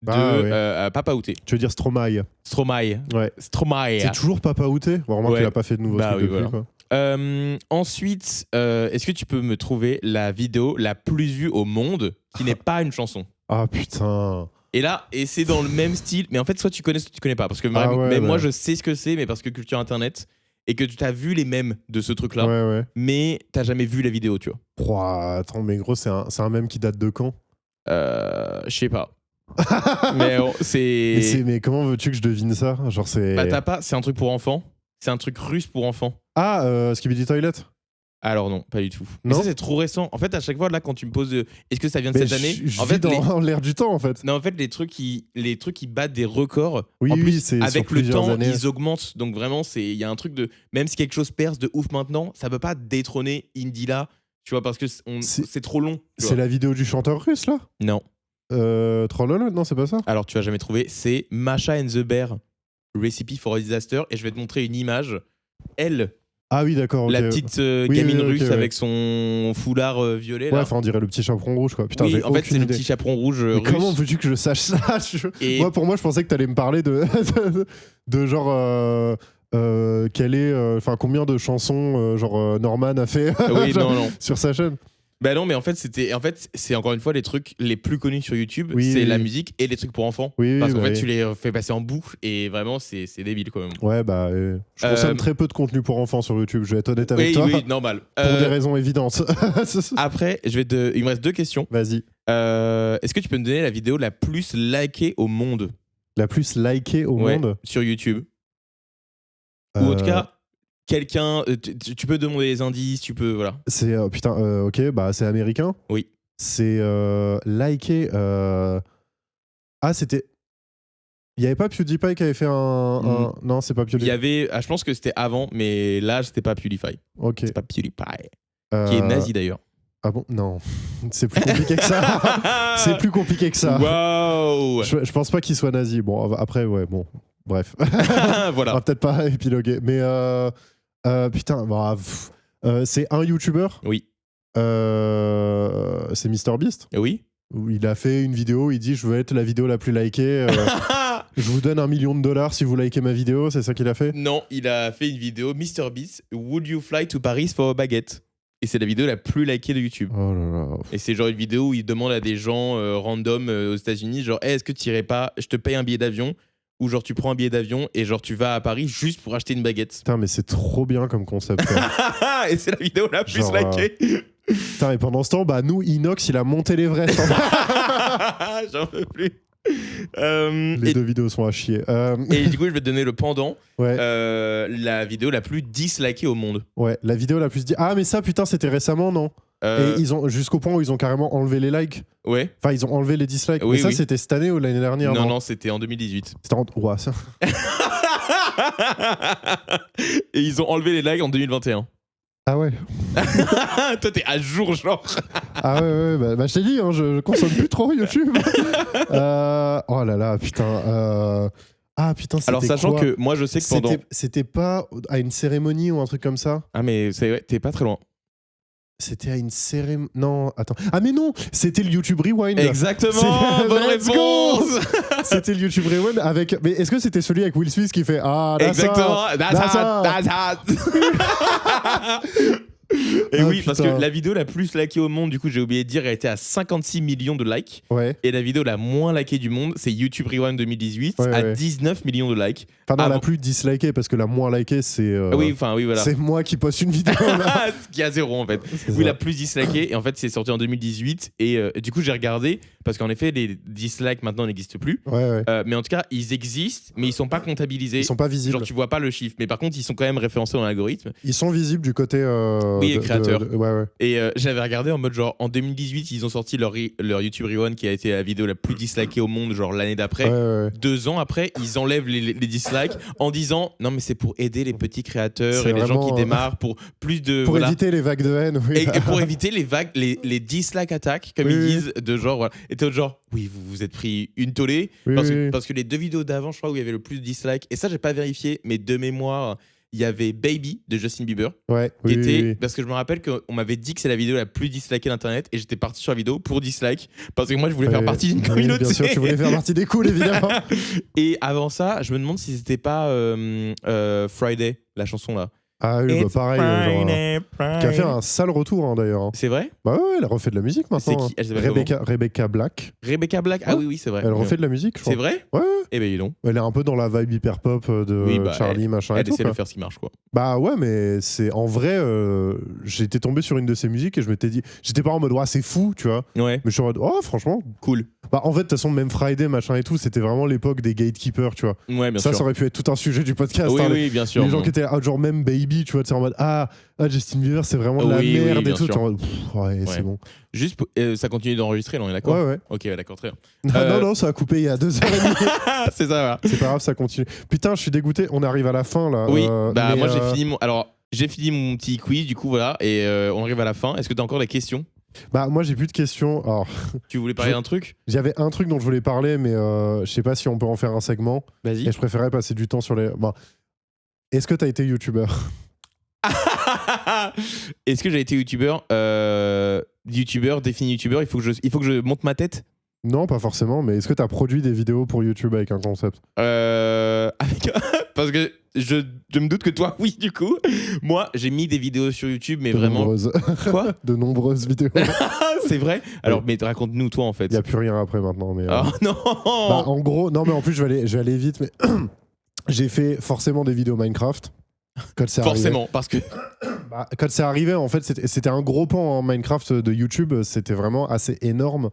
de Ah, ouais. Papa Outé. Tu veux dire Stromae? Stromae. Ouais. Stromae. C'est toujours Papa Outé? Bon, remarque Ouais. qu'il a pas fait de nouveaux Bah trucs oui, depuis, voilà. quoi. Ensuite, est-ce que tu peux me trouver la vidéo la plus vue au monde qui n'est pas une chanson? Ah putain. Et c'est dans le même style, mais en fait, soit tu connais, soit tu connais pas. Parce que Ah ouais, même moi, bah. je sais ce que c'est, mais parce que culture internet, et que tu as vu les mèmes de ce truc-là, Ouais. mais t'as jamais vu la vidéo, tu vois. Ouah, attends, mais gros, c'est un mème qui date de quand? Je sais pas. Mais Mais comment veux-tu que je devine ça? Genre, c'est. Bah, t'as pas. C'est un truc pour enfants. C'est un truc russe pour enfants. Ah, Skibidi Toilet? Alors non, pas du tout. Mais Non ça, c'est trop récent. En fait, à chaque fois, là, quand tu me poses est-ce que ça vient de Mais cette année? je En vis fait, dans l'air du temps, en fait. non, en fait, les trucs qui battent des records. Oui, en oui, plus, c'est sur avec le plusieurs temps, années. ils augmentent. Donc vraiment, il y a un truc de même si quelque chose perce de ouf maintenant, ça peut pas détrôner Indila, tu vois, parce que c'est trop long. tu C'est vois. la vidéo du chanteur russe, là? Non. Trollolol, non, c'est pas ça? Alors tu vas jamais trouver. C'est Masha and the Bear, Recipe for a Disaster, et je vais te montrer une image. Elle, Ah oui, d'accord. la ok. petite Oui, gamine oui, ok, russe ouais. avec son foulard violet. Ouais, Là. enfin, on dirait le petit chaperon rouge, quoi. Putain, Oui, j'ai en fait, aucune c'est le idée. petit chaperon rouge Mais russe. comment veux-tu que je sache ça? Et- Moi, pour moi, je pensais que t'allais me parler de genre combien de chansons Norman a fait Oui, non. sur sa chaîne. Bah non, mais en fait, c'est encore une fois les trucs les plus connus sur YouTube, c'est la musique et les trucs pour enfants. Parce qu'en fait, tu les fais passer en boucle et vraiment, c'est débile quand même. Ouais, bah, je consomme très peu de contenu pour enfants sur YouTube, je vais être honnête avec toi. Oui, normal. Pour des raisons évidentes. Après, il me reste 2 questions. Vas-y. Est-ce que tu peux me donner la vidéo la plus likée au monde ? La plus likée au monde sur YouTube. Ou en tout cas, quelqu'un, tu peux demander les indices, tu peux, voilà. C'est, ok, bah c'est américain. Oui. C'est liké. C'était... Il n'y avait pas PewDiePie qui avait fait un... Non, c'est pas PewDiePie. Il y avait... je pense que c'était avant, mais là, c'était pas PewDiePie. Ok. C'est pas PewDiePie. Qui est nazi d'ailleurs. Ah bon ? Non. C'est plus compliqué que ça. C'est plus compliqué que ça. Waouh. Je pense pas qu'il soit nazi. Bon, après, ouais, bon. Bref. Voilà. On va peut-être pas épiloguer. Mais c'est un YouTuber. Oui. C'est MrBeast. Oui. Où il a fait une vidéo, il dit je veux être la vidéo la plus likée. Je vous donne $1 million si vous likez ma vidéo, c'est ça qu'il a fait ? Non, il a fait une vidéo MrBeast, Would you fly to Paris for a baguette ? Et c'est la vidéo la plus likée de YouTube. Oh là là. Et c'est genre une vidéo où il demande à des gens random aux États-Unis, genre hey, est-ce que tu irais pas, je te paye un billet d'avion, ou genre tu prends un billet d'avion et genre tu vas à Paris juste pour acheter une baguette. Putain, mais c'est trop bien comme concept. Et c'est la vidéo la plus likée. Putain, et pendant ce temps, bah nous, Inox, il a monté l'Everest. J'en peux plus. Les 2 vidéos sont à chier. Et du coup, je vais te donner le pendant. Ouais. La vidéo la plus dislikée au monde. Ouais, la vidéo la plus... Ah, mais ça, putain, c'était récemment, non ? Et ils ont, jusqu'au point où ils ont carrément enlevé les likes. Ouais. Enfin, ils ont enlevé les dislikes. Oui, mais ça, oui. c'était cette année ou l'année dernière ? Non, c'était en 2018. C'était en... Ouais, ça... Et ils ont enlevé les likes en 2021. Ah ouais. Toi, t'es à jour, genre. Ah ouais, bah je t'ai dit, hein, je consomme plus trop YouTube. Oh là là, putain. Ah putain, c'était alors, sachant quoi ? que moi, je sais que pendant... C'était pas à une cérémonie ou un truc comme ça ? Ah, mais t'es pas très loin. C'était à une cérémonie... Non, attends. Ah mais non, c'était le YouTube Rewind. Exactement, bonne réponse. C'était le YouTube Rewind avec... Mais est-ce que c'était celui avec Will Smith qui fait « Ah, exactement, that's hot. Et oui, putain. parce que la vidéo la plus likée au monde, du coup, j'ai oublié de dire, elle était à 56 millions de likes. Ouais. Et la vidéo la moins likée du monde, c'est YouTube Rewind 2018, à 19 millions de likes. Enfin, non, la plus dislikée, parce que la moins likée, c'est. Oui, voilà. C'est moi qui poste une vidéo. Là. Qui a 0 en fait. Oui, la plus dislikée. Et en fait, c'est sorti en 2018. Et du coup, j'ai regardé, parce qu'en effet, les dislikes maintenant n'existent plus. Ouais. Mais en tout cas, ils existent, mais ils sont pas comptabilisés. Ils sont pas visibles. Genre, tu vois pas le chiffre. Mais par contre, ils sont quand même référencés dans l'algorithme. Ils sont visibles du côté. Oui, les créateurs. Ouais. Et j'avais regardé en mode genre, en 2018, ils ont sorti leur YouTube Rewind qui a été la vidéo la plus dislikée au monde, genre l'année d'après. Ouais. 2 ans après, ils enlèvent les dislikes en disant non, mais c'est pour aider les petits créateurs et les gens qui démarrent pour plus de. Pour éviter les vagues de haine. Oui. Et pour éviter les vagues, les dislike attaques, comme ils disent, de genre, voilà. Et t'es genre, oui, vous vous êtes pris une tollée. Parce que les 2 vidéos d'avant, je crois, où il y avait le plus de dislikes, et ça, j'ai pas vérifié, mais de mémoire. Il y avait Baby de Justin Bieber. Ouais, Parce que je me rappelle qu'on m'avait dit que c'est la vidéo la plus dislikée d'internet et j'étais parti sur la vidéo pour dislike parce que moi je voulais faire partie d'une communauté. Bien sûr, tu voulais faire partie des cools évidemment. Et avant ça, je me demande si c'était pas Friday, la chanson là. Ah oui, bah pareil. Qui a fait un sale retour hein, d'ailleurs. C'est vrai ? Bah ouais, elle refait de la musique maintenant. C'est qui ? Rebecca Black. Rebecca Black ? Ah oui, c'est vrai. Elle refait de la musique, je crois. C'est vrai ? Ouais. Eh ben, dis donc. Elle est un peu dans la vibe hyper pop de Charlie, machin et tout. Elle essaie de faire ce qui marche, quoi. Bah ouais, mais c'est en vrai, j'étais tombé sur une de ses musiques et je m'étais dit, j'étais pas en mode, c'est fou, tu vois. Ouais. Mais je suis en mode, oh, franchement. Cool. Bah en fait, de toute façon, même Friday, machin et tout, c'était vraiment l'époque des gatekeepers, tu vois. Ouais, bien sûr. Ça aurait pu être tout un sujet du podcast. Oui, bien sûr. Les gens qui étaient là, genre même Baby, tu vois, en mode, Justin Bieber, c'est vraiment de la merde et tout. En mode, c'est bon. Juste, ça continue d'enregistrer, là, on est d'accord ? Ouais. Ok, d'accord, très bien. Non, ça a coupé il y a 2h30. C'est ça, voilà. C'est pas grave, ça continue. Putain, je suis dégoûté, on arrive à la fin, là. Oui, moi, j'ai fini mon petit quiz, du coup, voilà, et on arrive à la fin. Est-ce que t'as encore des questions ? Bah moi j'ai plus de questions. Alors, tu voulais parler d'un truc ? J'avais un truc dont je voulais parler, mais je sais pas si on peut en faire un segment. Vas-y. Et je préférais passer du temps sur les. Bon. Est-ce que t'as été youtubeur ? Est-ce que j'ai été youtubeur défini youtubeur, il faut que je monte ma tête ? Non, pas forcément, mais est-ce que t'as produit des vidéos pour YouTube avec un concept ? parce que je me doute que toi, oui, du coup. Moi, j'ai mis des vidéos sur YouTube, mais De vraiment. nombreuses. Quoi? De nombreuses vidéos. C'est vrai? Alors, mais raconte-nous, toi, en fait. Il n'y a plus rien après maintenant. Mais, Oh non! bah, en gros, non, mais en plus, je vais aller vite, mais j'ai fait forcément des vidéos Minecraft. Quand c'est Forcément, arrivé. parce que. Bah, quand c'est arrivé, en fait, c'était un gros pan en Minecraft de YouTube. C'était vraiment assez énorme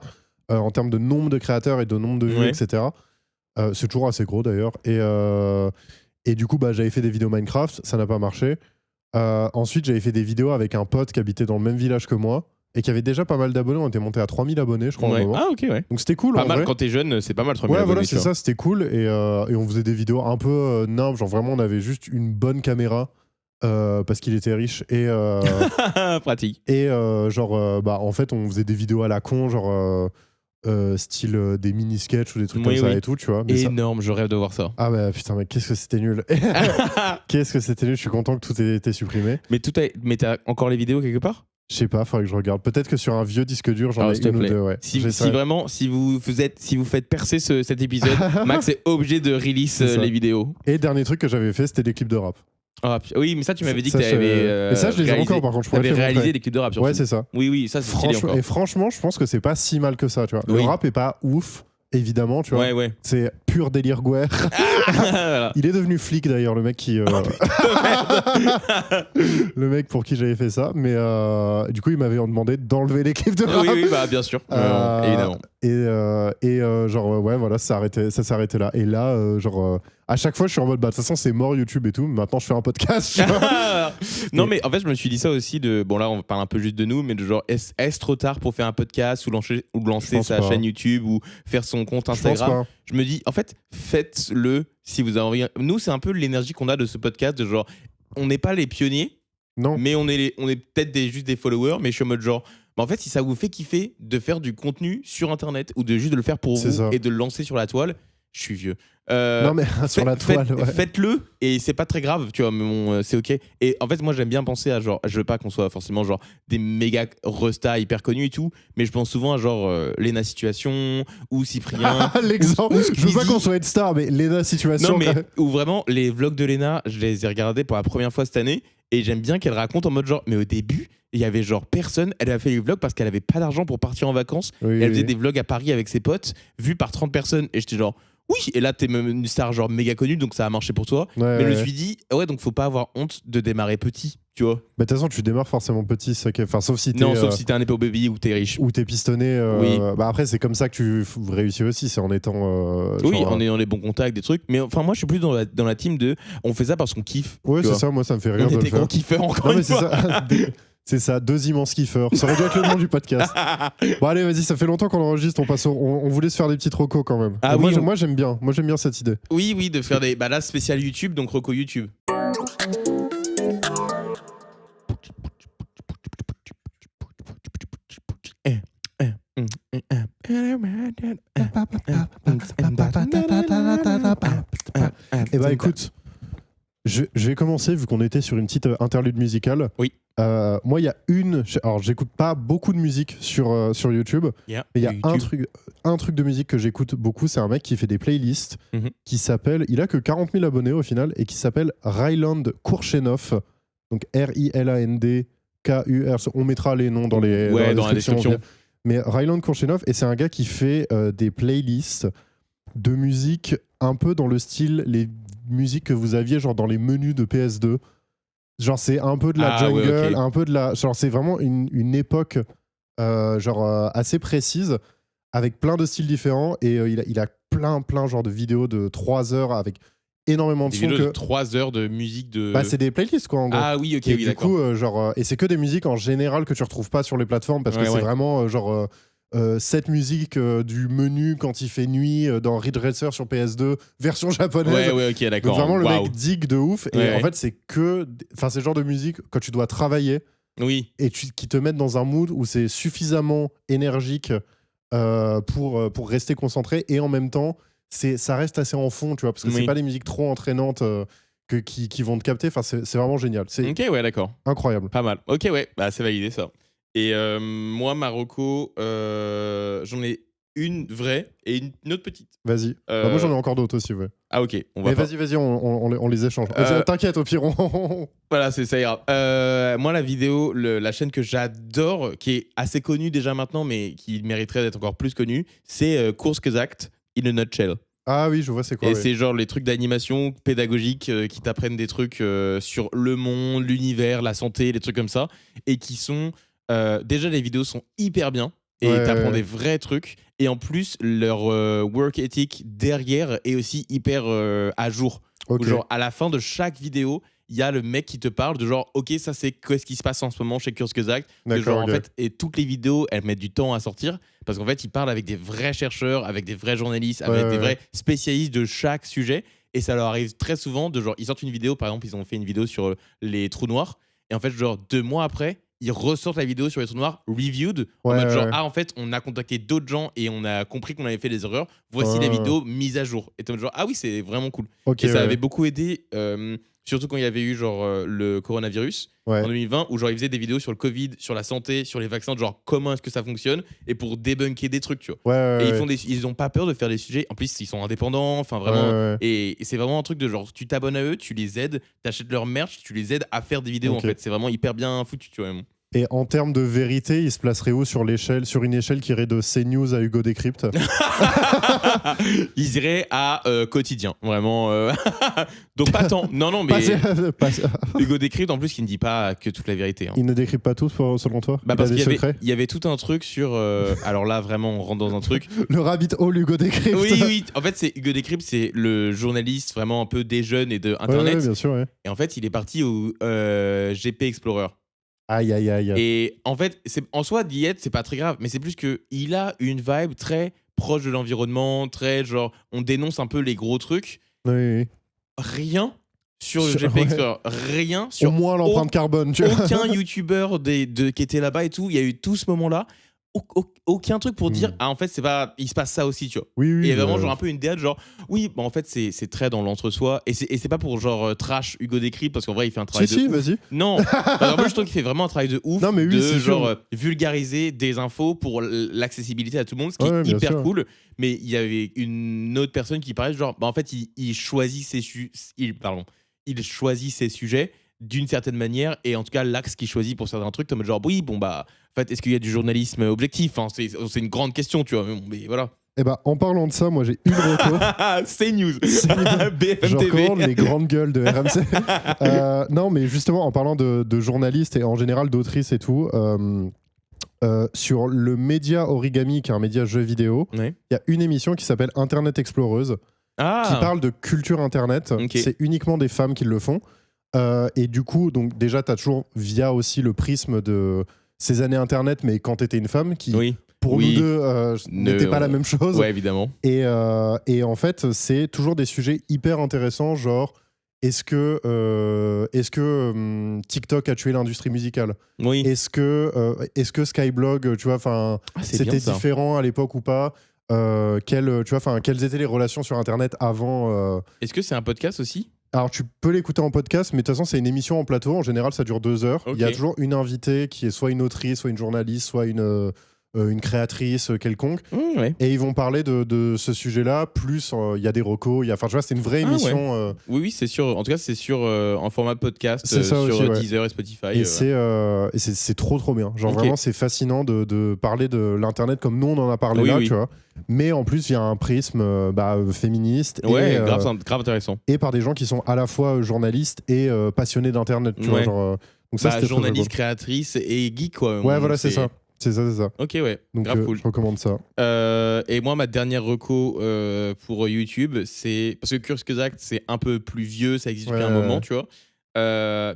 en termes de nombre de créateurs et de nombre de vues, Ouais. etc. C'est toujours assez gros d'ailleurs. Et du coup, bah, j'avais fait des vidéos Minecraft, ça n'a pas marché. Ensuite, j'avais fait des vidéos avec un pote qui habitait dans le même village que moi et qui avait déjà pas mal d'abonnés. On était monté à 3000 abonnés, je crois. Ouais. au moment. Ah, ok, ouais. Donc c'était cool. Pas en mal, vrai. quand t'es jeune, c'est pas mal 3000 Ouais, abonnés. voilà, c'est ça, c'était cool. Et on faisait des vidéos un peu nimbles. Genre vraiment, on avait juste une bonne caméra parce qu'il était riche. Et, Pratique. et bah, en fait, on faisait des vidéos à la con, genre style des mini-sketchs ou des trucs Oui, comme ça oui. et tout, tu vois. Mais ça- Énorme, je rêve de voir ça. Ah bah putain, mais qu'est-ce que c'était nul. Qu'est-ce que c'était nul. Je suis content que tout ait été supprimé. Mais t'as encore les vidéos quelque part? Je sais pas, faudrait que je regarde. Peut-être que sur un vieux disque dur, j'en Alors, ai s'il te une ou plaît. deux, ouais. Si J'essaierai. vraiment, si vous faites percer cet épisode, Max est obligé de release C'est ça. les vidéos. Et dernier truc que j'avais fait, c'était des clips de rap. Ah, oui, mais ça, tu m'avais dit Ça, que t'avais. Et ça, je les ai encore, par contre. Je pourrais te T'avais les réalisé montrer. des clips de rap, surtout. Ouais, c'est ça. Oui, ça, c'est stylé encore. Et franchement, je pense que c'est pas si mal que ça, tu vois. Oui. Le rap est pas ouf, évidemment, tu vois. Ouais. C'est pur délire guerre. Voilà. Il est devenu flic d'ailleurs, le mec qui. Le mec pour qui j'avais fait ça. Mais du coup, il m'avait demandé d'enlever les clips de rap. Oui, bah, bien sûr. Évidemment. Genre, ouais, voilà, ça s'est arrêté là. Et là, à chaque fois, je suis en mode, bah, de toute façon, c'est mort YouTube et tout. Maintenant, je fais un podcast. Tu vois. Non, mais en fait, je me suis dit ça aussi de. Bon, là, on parle un peu juste de nous, mais de genre, est-ce trop tard pour faire un podcast ou lancer Je pense sa pas. chaîne YouTube ou faire son compte Je pense Instagram? pas. Je me dis, en fait, faites-le si vous avez envie. Nous, c'est un peu l'énergie qu'on a de ce podcast, de genre, on n'est pas les pionniers, Non. mais on est peut-être juste des followers, mais je suis en mode genre. Bah en fait, si ça vous fait kiffer de faire du contenu sur Internet ou de juste de le faire pour C'est vous ça. et de le lancer sur la toile, je suis vieux. Non, mais sur la toile, ouais. Faites-le et c'est pas très grave, tu vois, mais bon, c'est ok. Et en fait, moi j'aime bien penser à genre, je veux pas qu'on soit forcément genre des méga restas hyper connus et tout, mais je pense souvent à genre Lena Situation ou Cyprien. L'exemple. ou Je veux pas Squeezie. qu'on soit une star, mais Lena Situation. Non, mais où vraiment les vlogs de Lena, je les ai regardés pour la première fois cette année et j'aime bien qu'elle raconte en mode genre, mais au début, il y avait genre personne. Elle a fait les vlogs parce qu'elle avait pas d'argent pour partir en vacances. Oui, Et elle oui. faisait des vlogs à Paris avec ses potes, vus par 30 personnes. Et j'étais genre, oui, et là, t'es même une star genre méga connue, donc ça a marché pour toi. Ouais, Mais je me ouais. suis dit, ouais, donc faut pas avoir honte de démarrer petit, tu vois. Bah, de toute façon, tu démarres forcément petit, c'est ça qui est- enfin, sauf si t'es. Non, sauf si t'es un Nepo Baby ou t'es riche. Ou t'es pistonné. Oui. Bah après, c'est comme ça que tu réussis aussi, c'est en étant. Oui, genre, en ayant les bons contacts, des trucs. Mais enfin, moi, je suis plus dans la team de. On fait ça parce qu'on kiffe. Ouais, tu c'est vois. ça, moi, ça me fait rire On de est le des gros faire. kiffeurs encore Non, une mais c'est fois. ça. C'est ça, deux immenses kiffeurs. Ça aurait dû être le nom du podcast. Bon, allez, vas-y, ça fait longtemps qu'on enregistre. On voulait se faire des petits trocos quand même. Ah Et oui, moi, j'aime bien. Moi, j'aime bien cette idée. Oui, de faire des. Bah là, spécial YouTube, donc Rocco YouTube. Eh bah, écoute, je vais commencer vu qu'on était sur une petite interlude musicale. Oui. Moi, il y a alors, j'écoute pas beaucoup de musique sur YouTube. Mais il y a un truc de musique que j'écoute beaucoup, c'est un mec qui fait des playlists Mhm. qui s'appelle, il a que 40 000 abonnés au final, et qui s'appelle Ryland Kourchenov, donc RILAND KUR. On mettra les noms dans la description. Mais Ryland Kourchenov, et c'est un gars qui fait des playlists de musique un peu dans le style, les musiques que vous aviez genre dans les menus de PS2. Genre c'est un peu de la jungle, ouais, ok. un peu de la... Genre c'est vraiment une époque assez précise, avec plein de styles différents, et il a plein genre de vidéos de 3 heures avec énormément de Des sons. vidéos de 3 heures de musique de. Bah, c'est des playlists quoi en gros. Ah oui, ok, Et oui, du d'accord. coup, et c'est que des musiques en général que tu retrouves pas sur les plateformes, parce que Ouais, c'est ouais. vraiment cette musique du menu quand il fait nuit dans Ridge Racer sur PS2, version japonaise. Ouais, ok, Donc d'accord. vraiment, le Waouh. mec digue de ouf. Et Ouais, en ouais. fait, c'est le genre de musique quand tu dois travailler Oui. et qui te mettent dans un mood où c'est suffisamment énergique pour rester concentré, et en même temps, ça reste assez en fond, tu vois, parce que c'est Oui. pas des musiques trop entraînantes qui vont te capter. Enfin, c'est vraiment génial. C'est Ok, ouais, d'accord. incroyable. Pas mal. Ok, ouais, bah c'est validé ça. Et moi, Marocco, j'en ai une vraie et une autre petite. Vas-y. Bah, moi, j'en ai encore d'autres aussi, ouais. Ah ok, on va Mais pas. vas-y, on les échange. T'inquiète, au pire, Voilà, ça ira. Moi, la vidéo, la chaîne que j'adore, qui est assez connue déjà maintenant, mais qui mériterait d'être encore plus connue, c'est Course Gesagt in a Nutshell. Ah oui, je vois, c'est quoi. Et oui. c'est genre les trucs d'animation pédagogique qui t'apprennent des trucs sur le monde, l'univers, la santé, les trucs comme ça. Et qui sont. Déjà, les vidéos sont hyper bien. Et t'apprends des vrais trucs. Et en plus, leur work ethic derrière est aussi hyper à jour. Ok. Où genre, à la fin de chaque vidéo, il y a le mec qui te parle de genre, ok, ça c'est qu'est-ce qui se passe en ce moment chez Course Gesagt. D'accord, En fait, et toutes les vidéos, elles mettent du temps à sortir parce qu'en fait, ils parlent avec des vrais chercheurs, avec des vrais journalistes, avec des vrais spécialistes de chaque sujet. Et ça leur arrive très souvent de genre, ils sortent une vidéo, par exemple, ils ont fait une vidéo sur les trous noirs. Et en fait, genre 2 mois après, ils ressortent la vidéo sur les trous noirs reviewed en mode genre en fait on a contacté d'autres gens et on a compris qu'on avait fait des erreurs, voici la vidéo mise à jour, et t'es genre ah oui, c'est vraiment cool. Et ça avait beaucoup aidé surtout quand il y avait eu genre le coronavirus en 2020 où genre ils faisaient des vidéos sur le Covid, sur la santé, sur les vaccins, genre comment est-ce que ça fonctionne et pour débunker des trucs, tu vois. Et ils ont pas peur de faire des sujets, en plus ils sont indépendants, enfin vraiment et c'est vraiment un truc de genre tu t'abonnes à eux, tu les aides, t'achètes leur merch, tu les aides à faire des vidéos en fait, c'est vraiment hyper bien foutu, tu vois. Et en termes de vérité, il se placerait où sur une échelle qui irait de CNews à Hugo Décrypte? Ils iraient à quotidien, vraiment. Donc pas tant. Non, mais Hugo Décrypte en plus qui ne dit pas que toute la vérité. Hein. Il ne décrypte pas tout selon toi? Bah parce qu'il y avait tout un truc sur. Alors là, vraiment, on rentre dans un truc. Le rabbit hole Hugo Décrypte. Oui. En fait, Hugo Décrypte, c'est le journaliste vraiment un peu des jeunes et de Internet. Ouais, bien sûr. Ouais. Et en fait, il est parti au GP Explorer. Aïe. Et en fait, en soi, d'y être, c'est pas très grave, mais c'est plus qu'il a une vibe très proche de l'environnement, très genre, on dénonce un peu les gros trucs. Oui. Rien sur le GP Explorer, rien sur. Au moins l'empreinte carbone, tu vois. Aucun youtubeur qui était là-bas et tout, il y a eu tout ce moment-là. Aucun truc pour dire en fait c'est pas, il se passe ça aussi, tu vois. Oui, et vraiment genre un peu une DA genre oui en fait c'est très dans l'entre-soi et c'est pas pour genre trash Hugo Décrypte parce qu'en vrai il fait un travail de ouf. Vas-y. Non, alors moi je trouve qu'il fait vraiment un travail de ouf. Non, mais oui, de genre vulgariser des infos pour l'accessibilité à tout le monde, ce qui est hyper cool. Mais il y avait une autre personne qui parlait genre en fait il choisit il choisit ses sujets d'une certaine manière, et en tout cas l'axe qu'il choisit pour certains trucs, comme genre oui bon bah en fait est-ce qu'il y a du journalisme objectif, enfin, c'est une grande question, tu vois, mais voilà. Et bah en parlant de ça, moi j'ai une reco. C'est news. BFM je TV. recommande les grandes gueules de RMC. Non mais justement en parlant de journalistes et en général d'autrices et tout, sur le média Origami, qui est un média jeu vidéo, il y a une émission qui s'appelle Internet Exploreuse, qui parle de culture internet. C'est uniquement des femmes qui le font. Et du coup, donc déjà, tu as toujours, via aussi le prisme de ces années Internet, mais quand tu étais une femme, qui, pour nous deux, n'était pas la même chose. Ouais, évidemment. Et en fait, c'est toujours des sujets hyper intéressants, genre, est-ce que TikTok a tué l'industrie musicale? Est-ce que Skyblog, tu vois, c'était différent à l'époque ou pas? Quelles étaient les relations sur Internet avant Est-ce que c'est un podcast aussi? Alors tu peux l'écouter en podcast, mais de toute façon c'est une émission en plateau, en général ça dure 2 heures. Il y a toujours une invitée qui est soit une autrice, soit une journaliste, soit une créatrice quelconque, et ils vont parler de ce sujet-là, plus il y a des recos, enfin tu vois, c'est une vraie émission. Oui, c'est sûr, en tout cas c'est sûr en format podcast sur aussi, Deezer et Spotify. Et c'est trop bien, genre vraiment c'est fascinant de parler de l'internet comme nous on en a parlé tu vois, mais en plus il y a un prisme féministe, grave intéressant, et par des gens qui sont à la fois journalistes et passionnés d'internet, tu vois, genre, donc ça c'était journaliste, créatrice et geek, quoi. Ouais, voilà, c'est ça. C'est ça. Ok, ouais. Donc, grave cool. Je recommande ça. Et moi, ma dernière reco pour YouTube, c'est parce que Course Exact, c'est un peu plus vieux, ça existe depuis un moment, tu vois.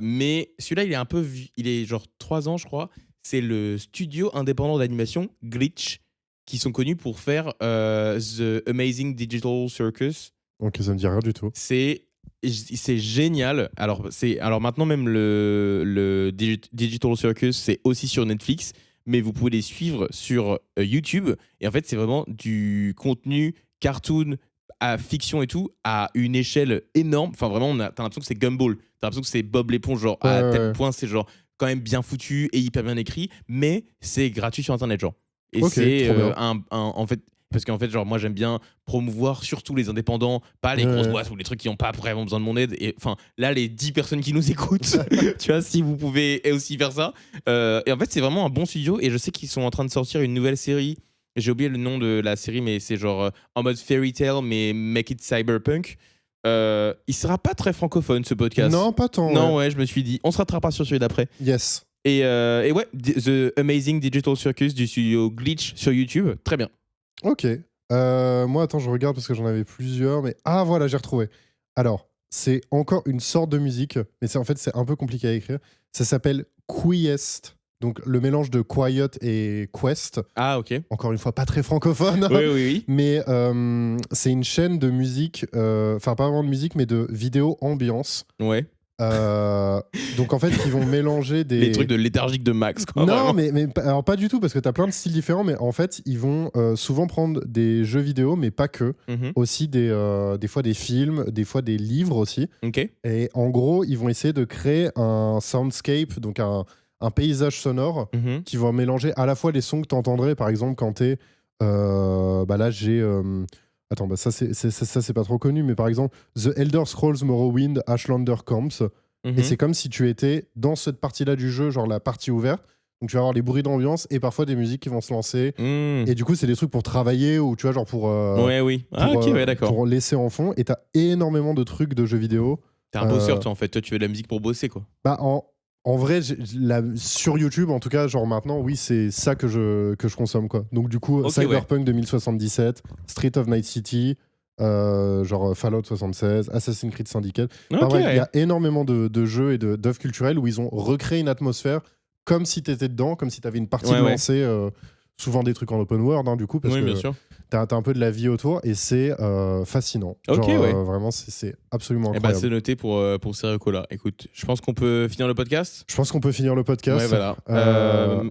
Mais celui-là, il est un peu il est genre 3 ans, je crois. C'est le studio indépendant d'animation Glitch, qui sont connus pour faire The Amazing Digital Circus. Ok, ça me dit rien du tout. C'est génial. Alors maintenant, même le Digital Circus, c'est aussi sur Netflix. Mais vous pouvez les suivre sur YouTube. Et en fait, c'est vraiment du contenu cartoon à fiction et tout, à une échelle énorme. Enfin, vraiment, t'as l'impression que c'est Gumball. T'as l'impression que c'est Bob l'éponge, genre, à tel point, c'est genre quand même bien foutu et hyper bien écrit. Mais c'est gratuit sur Internet, genre. Et c'est en fait... parce qu'en fait, genre, moi, j'aime bien promouvoir surtout les indépendants, pas les grosses boîtes ou les trucs qui n'ont pas vraiment besoin de mon aide. Et enfin, là, les 10 personnes qui nous écoutent, tu vois, si vous pouvez aussi faire ça. Et en fait, c'est vraiment un bon studio. Et je sais qu'ils sont en train de sortir une nouvelle série. J'ai oublié le nom de la série, mais c'est genre en mode fairy tale, mais make it cyberpunk. Il sera pas très francophone, ce podcast. Non, pas tant. Non, ouais, je me suis dit. On se rattrapera sur celui d'après. Yes. Et ouais, The Amazing Digital Circus du studio Glitch sur YouTube. Très bien. Ok. Moi, attends, je regarde parce que j'en avais plusieurs. Mais ah, voilà, j'ai retrouvé. Alors, c'est encore une sorte de musique, mais en fait, c'est un peu compliqué à écrire. Ça s'appelle Quiest. Donc, le mélange de Quiet et Quest. Ah, ok. Encore une fois, pas très francophone. Oui. Mais c'est une chaîne de musique, enfin, pas vraiment de musique, mais de vidéos ambiance. Ouais. Donc en fait, ils vont mélanger des... Les trucs de léthargique de Max, quoi. Non, mais alors pas du tout, parce que t'as plein de styles différents, mais en fait, ils vont souvent prendre des jeux vidéo, mais pas que. Aussi des fois des films, des fois des livres aussi. Ok. Et en gros, ils vont essayer de créer un soundscape, donc un paysage sonore, qui va mélanger à la fois les sons que t'entendrais, par exemple, quand t'es... bah là, j'ai... Attends, bah ça c'est pas trop connu, mais par exemple, The Elder Scrolls Morrowind Ashlander Camps. Et c'est comme si tu étais dans cette partie-là du jeu, genre la partie ouverte. Donc tu vas avoir les bruits d'ambiance et parfois des musiques qui vont se lancer. Et du coup, c'est des trucs pour travailler ou tu vois, genre pour. D'accord. Pour laisser en fond. Et t'as énormément de trucs de jeux vidéo. T'es un bosseur, toi, en fait. Toi, tu fais de la musique pour bosser, quoi. Bah, en vrai, sur YouTube, en tout cas, genre maintenant, oui, c'est ça que je consomme, quoi. Donc, du coup, Cyberpunk 2077, Street of Night City, genre Fallout 76, Assassin's Creed Syndicate. Enfin, bref, il y a énormément de jeux et d'œuvres culturelles où ils ont recréé une atmosphère comme si t'étais dedans, comme si t'avais une partie lancée. Souvent des trucs en open world, hein, du coup, parce que t'as un peu de la vie autour et c'est fascinant. Vraiment, c'est absolument incroyable. C'est noté pour ces recos-là. Écoute, je pense qu'on peut finir le podcast. Je pense qu'on peut finir le podcast. Ouais, voilà.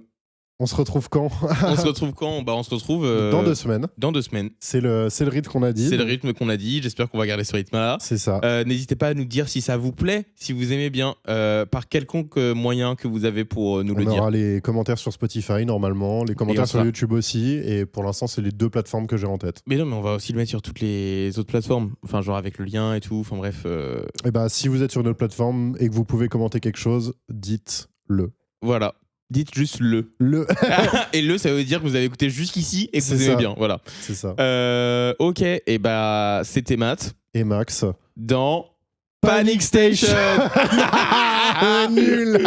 On se retrouve quand? On se retrouve quand? On se retrouve dans 2 semaines. Dans 2 semaines. C'est le rythme qu'on a dit. C'est le rythme qu'on a dit. J'espère qu'on va garder ce rythme-là. C'est ça. N'hésitez pas à nous dire si ça vous plaît, si vous aimez bien, par quelconque moyen que vous avez pour nous le dire. On aura les commentaires sur Spotify normalement, les commentaires sur YouTube aussi. Et pour l'instant, c'est les 2 plateformes que j'ai en tête. Mais non, mais on va aussi le mettre sur toutes les autres plateformes. Enfin, genre avec le lien et tout. Enfin bref. Et bah, si vous êtes sur une autre plateforme et que vous pouvez commenter quelque chose, dites-le. Voilà. Dites juste le. Et ça veut dire que vous avez écouté jusqu'ici et que vous aimez bien. Voilà. C'est ça. Ok, et bah c'était Matt. Et Max. Dans Panic Station. Nul.